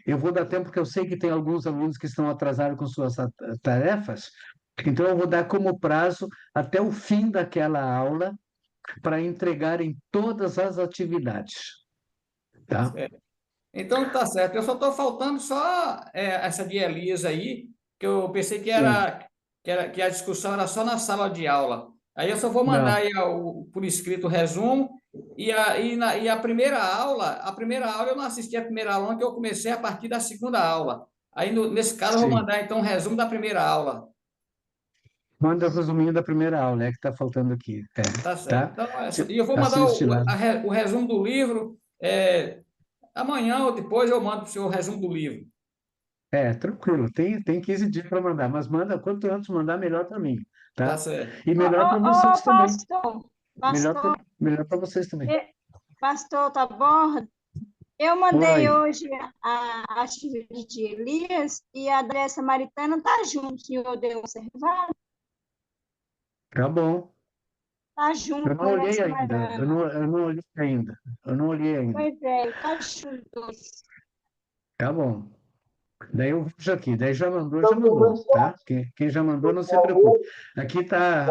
Eu vou dar tempo, porque eu sei que tem alguns alunos que estão atrasados com suas tarefas, então eu vou dar como prazo até o fim daquela aula para entregarem todas as atividades, tá? certo. Então tá certo. Eu só estou faltando só essa de Elisa aí, que eu pensei Sim. que a discussão era só na sala de aula. Aí eu só vou mandar Não, aí por escrito o resumo. E a primeira aula eu não assisti a primeira aula, que eu comecei a partir da segunda aula. Aí nesse caso eu vou sim. mandar então o resumo da primeira aula. Manda o resuminho da primeira aula, é que está faltando aqui. Tá certo. Tá? Então, e eu vou mandar Assiste lá. o resumo do livro. Amanhã ou depois eu mando para o senhor o resumo do livro. Tranquilo. Tem 15 dias para mandar, mas manda quanto antes mandar, melhor para mim. Tá Tá? certo. E Ô, melhor para ô, vocês ô, também. Melhor para pastor, melhor para vocês também. pastor Taborda, eu mandei Oi. hoje a atividade de Elias e a da Samaritana tá junto, o senhor deu observar? Tá bom. Tá Eu junto com não a olhei ainda. Samaritana. Eu não olhei ainda. Eu não olhei ainda. Pois é, tá junto os dois. Tá bom. Daí eu vejo aqui. Daí já mandou, tá? Quem já mandou, não se preocupe. Aqui tá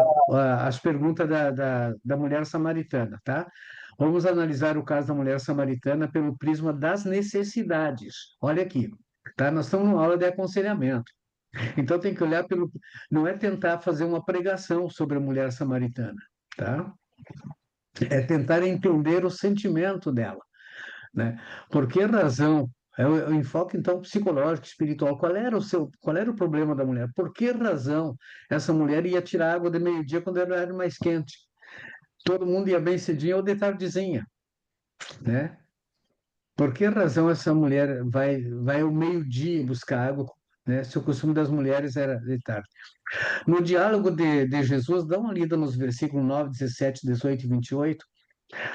as perguntas da mulher samaritana, tá? Vamos analisar o caso da mulher samaritana pelo prisma das necessidades. Olha aqui, tá? Nós estamos numa aula de aconselhamento. Então tem que olhar pelo. Não é tentar fazer uma pregação sobre a mulher samaritana, tá? É tentar entender o sentimento dela, né? Por que razão? É o enfoque então psicológico, espiritual. Qual era o problema da mulher? Por que razão essa mulher ia tirar água de meio-dia quando era mais quente? Todo mundo ia bem cedinho ou de tardezinha, né? Por que razão essa mulher vai ao meio-dia buscar água, né? Se o costume das mulheres era de tarde. No diálogo de Jesus, dá uma lida nos versículos 9, 17, 18 e 28.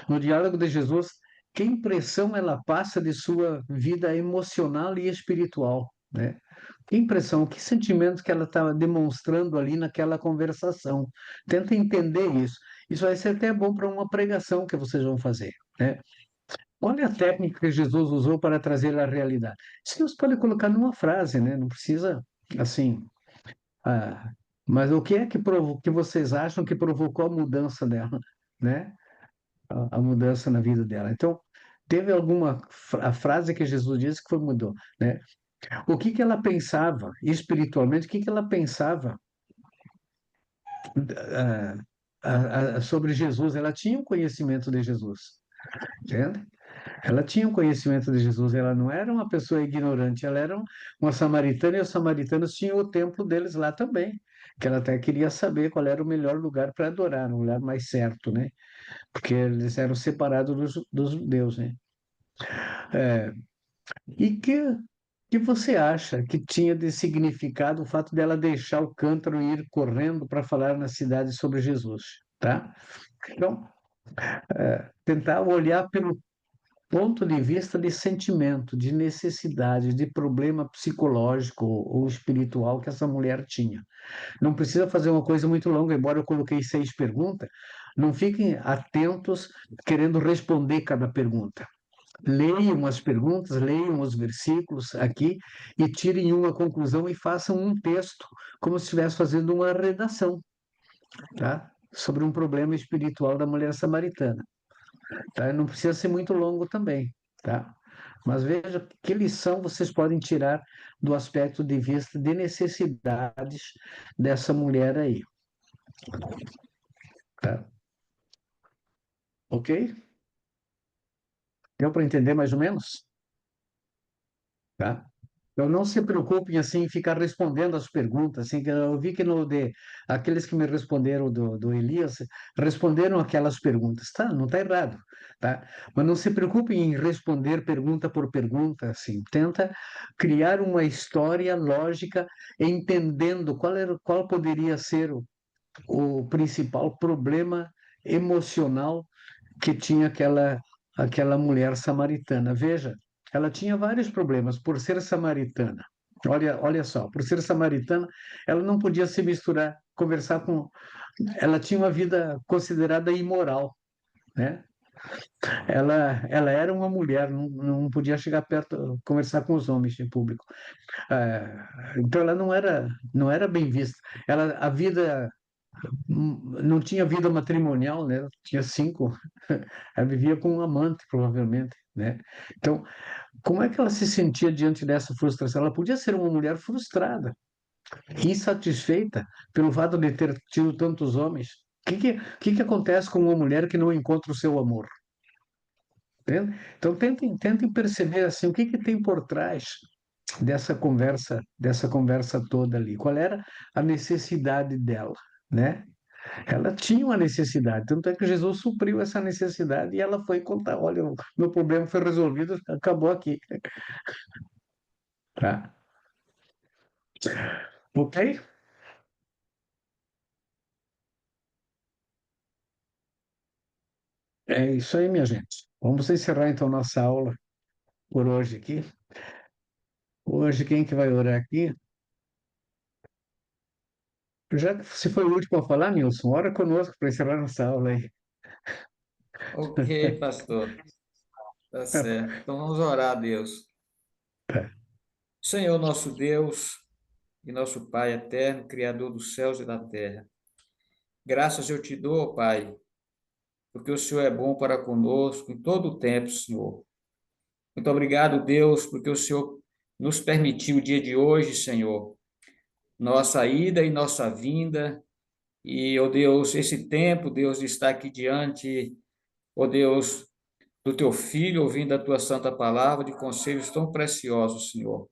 No diálogo de Jesus, que impressão ela passa de sua vida emocional e espiritual, né? Que impressão, que sentimento que ela estava demonstrando ali naquela conversação. Tenta entender isso. Isso vai ser até bom para uma pregação que vocês vão fazer, né? Qual é a técnica que Jesus usou para trazer a realidade? Isso você pode colocar numa frase, né? Não precisa, assim... ah, mas o que é que vocês acham que provocou a mudança dela, né? A mudança na vida dela. Então, teve a frase que Jesus disse que foi mudou, né? O que que ela pensava espiritualmente? O que que ela pensava ah, sobre Jesus? Ela tinha um conhecimento de Jesus, entende? Ela tinha um conhecimento de Jesus. Ela não era uma pessoa ignorante. Ela era uma samaritana e os samaritanos tinham o templo deles lá também, que ela até queria saber qual era o melhor lugar para adorar, o lugar mais certo, né? Porque eles eram separados dos judeus, né? É, e que você acha que tinha de significado o fato dela deixar o cântaro e ir correndo para falar na cidade sobre Jesus, tá? Então, tentar olhar pelo ponto de vista de sentimento, de necessidade, de problema psicológico ou espiritual que essa mulher tinha. Não precisa fazer uma coisa muito longa, embora eu coloquei 6 perguntas, não fiquem atentos querendo responder cada pergunta. Leiam as perguntas, leiam os versículos aqui e tirem uma conclusão e façam um texto, como se estivesse fazendo uma redação, tá? Sobre um problema espiritual da mulher samaritana, tá? Não precisa ser muito longo também, tá? Mas veja que lição vocês podem tirar do aspecto de vista de necessidades dessa mulher aí, tá? Ok? Deu para entender mais ou menos? Tá? Então, não se preocupem assim em ficar respondendo as perguntas. Assim, que eu vi que aqueles que me responderam do Elias responderam aquelas perguntas. Tá, não está errado, tá? Mas não se preocupem em responder pergunta por pergunta. Assim, tenta criar uma história lógica, entendendo qual poderia ser o principal problema emocional que tinha aquela mulher samaritana. Veja, ela tinha vários problemas por ser samaritana. Olha só, por ser samaritana, ela não podia se misturar, conversar com. Ela tinha uma vida considerada imoral, né? Ela era uma mulher, não podia chegar perto, conversar com os homens em público. Então ela não era bem vista. A vida não tinha vida matrimonial, né? Tinha 5. Ela vivia com um amante, provavelmente, né? Então, como é que ela se sentia diante dessa frustração? Ela podia ser uma mulher frustrada, insatisfeita pelo fato de ter tido tantos homens. O que acontece com uma mulher que não encontra o seu amor? Entende? Então, tentem perceber assim, o que tem por trás dessa conversa toda ali. Qual era a necessidade dela, né? Ela tinha uma necessidade, tanto é que Jesus supriu essa necessidade e ela foi contar, olha, o meu problema foi resolvido, acabou aqui, tá? Ok? É isso aí, minha gente. Vamos encerrar então nossa aula por hoje aqui. Hoje, quem que vai orar aqui? Já que você foi o último a falar, Nilson, ora conosco para encerrar nossa aula aí. Ok, pastor. Tá certo. Então vamos orar a Deus. Senhor nosso Deus e nosso Pai eterno, Criador dos céus e da terra. Graças eu te dou, ó Pai, porque o Senhor é bom para conosco em todo o tempo, Senhor. Muito obrigado, Deus, porque o Senhor nos permitiu o dia de hoje, Senhor, nossa ida e nossa vinda. E, ó Deus, esse tempo, Deus, de estar aqui diante, ó Deus, do teu filho, ouvindo a tua santa palavra, de conselhos tão preciosos, Senhor.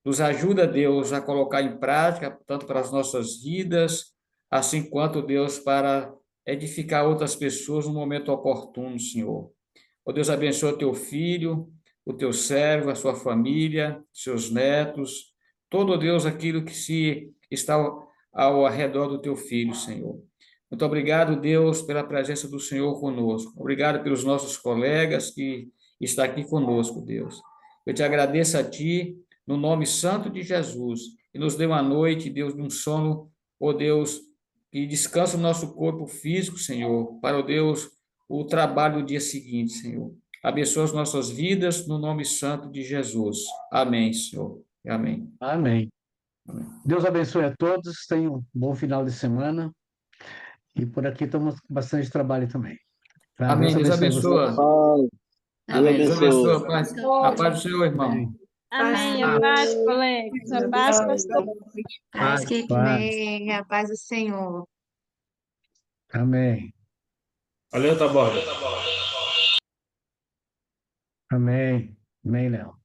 Nos ajuda, Deus, a colocar em prática, tanto para as nossas vidas, assim quanto, Deus, para edificar outras pessoas no momento oportuno, Senhor. Ó Deus, abençoa o teu filho, o teu servo, a sua família, seus netos, todo, Deus, aquilo que se está ao redor do teu filho, Senhor. Muito obrigado, Deus, pela presença do Senhor conosco. Obrigado pelos nossos colegas que estão aqui conosco, Deus. Eu te agradeço a ti, no nome santo de Jesus, e nos dê uma noite, Deus, de um sono, ó Deus, que descansa o nosso corpo físico, Senhor, para, ó Deus, o trabalho do dia seguinte, Senhor. Abençoa as nossas vidas, no nome santo de Jesus. Amém, Senhor. Amém. Amém. Amém. Deus abençoe a todos, tenham um bom final de semana. E por aqui estamos com bastante trabalho também. Tá? Amém. Deus abençoe vocês. abençoa. Amém. Deus abençoe. A paz do Senhor, irmão. Amém. A paz, colegas. A paz, pastor. Paz que Paz. vem, a paz do Senhor. Amém. Valeu, Taborda. Amém. Amém, Léo.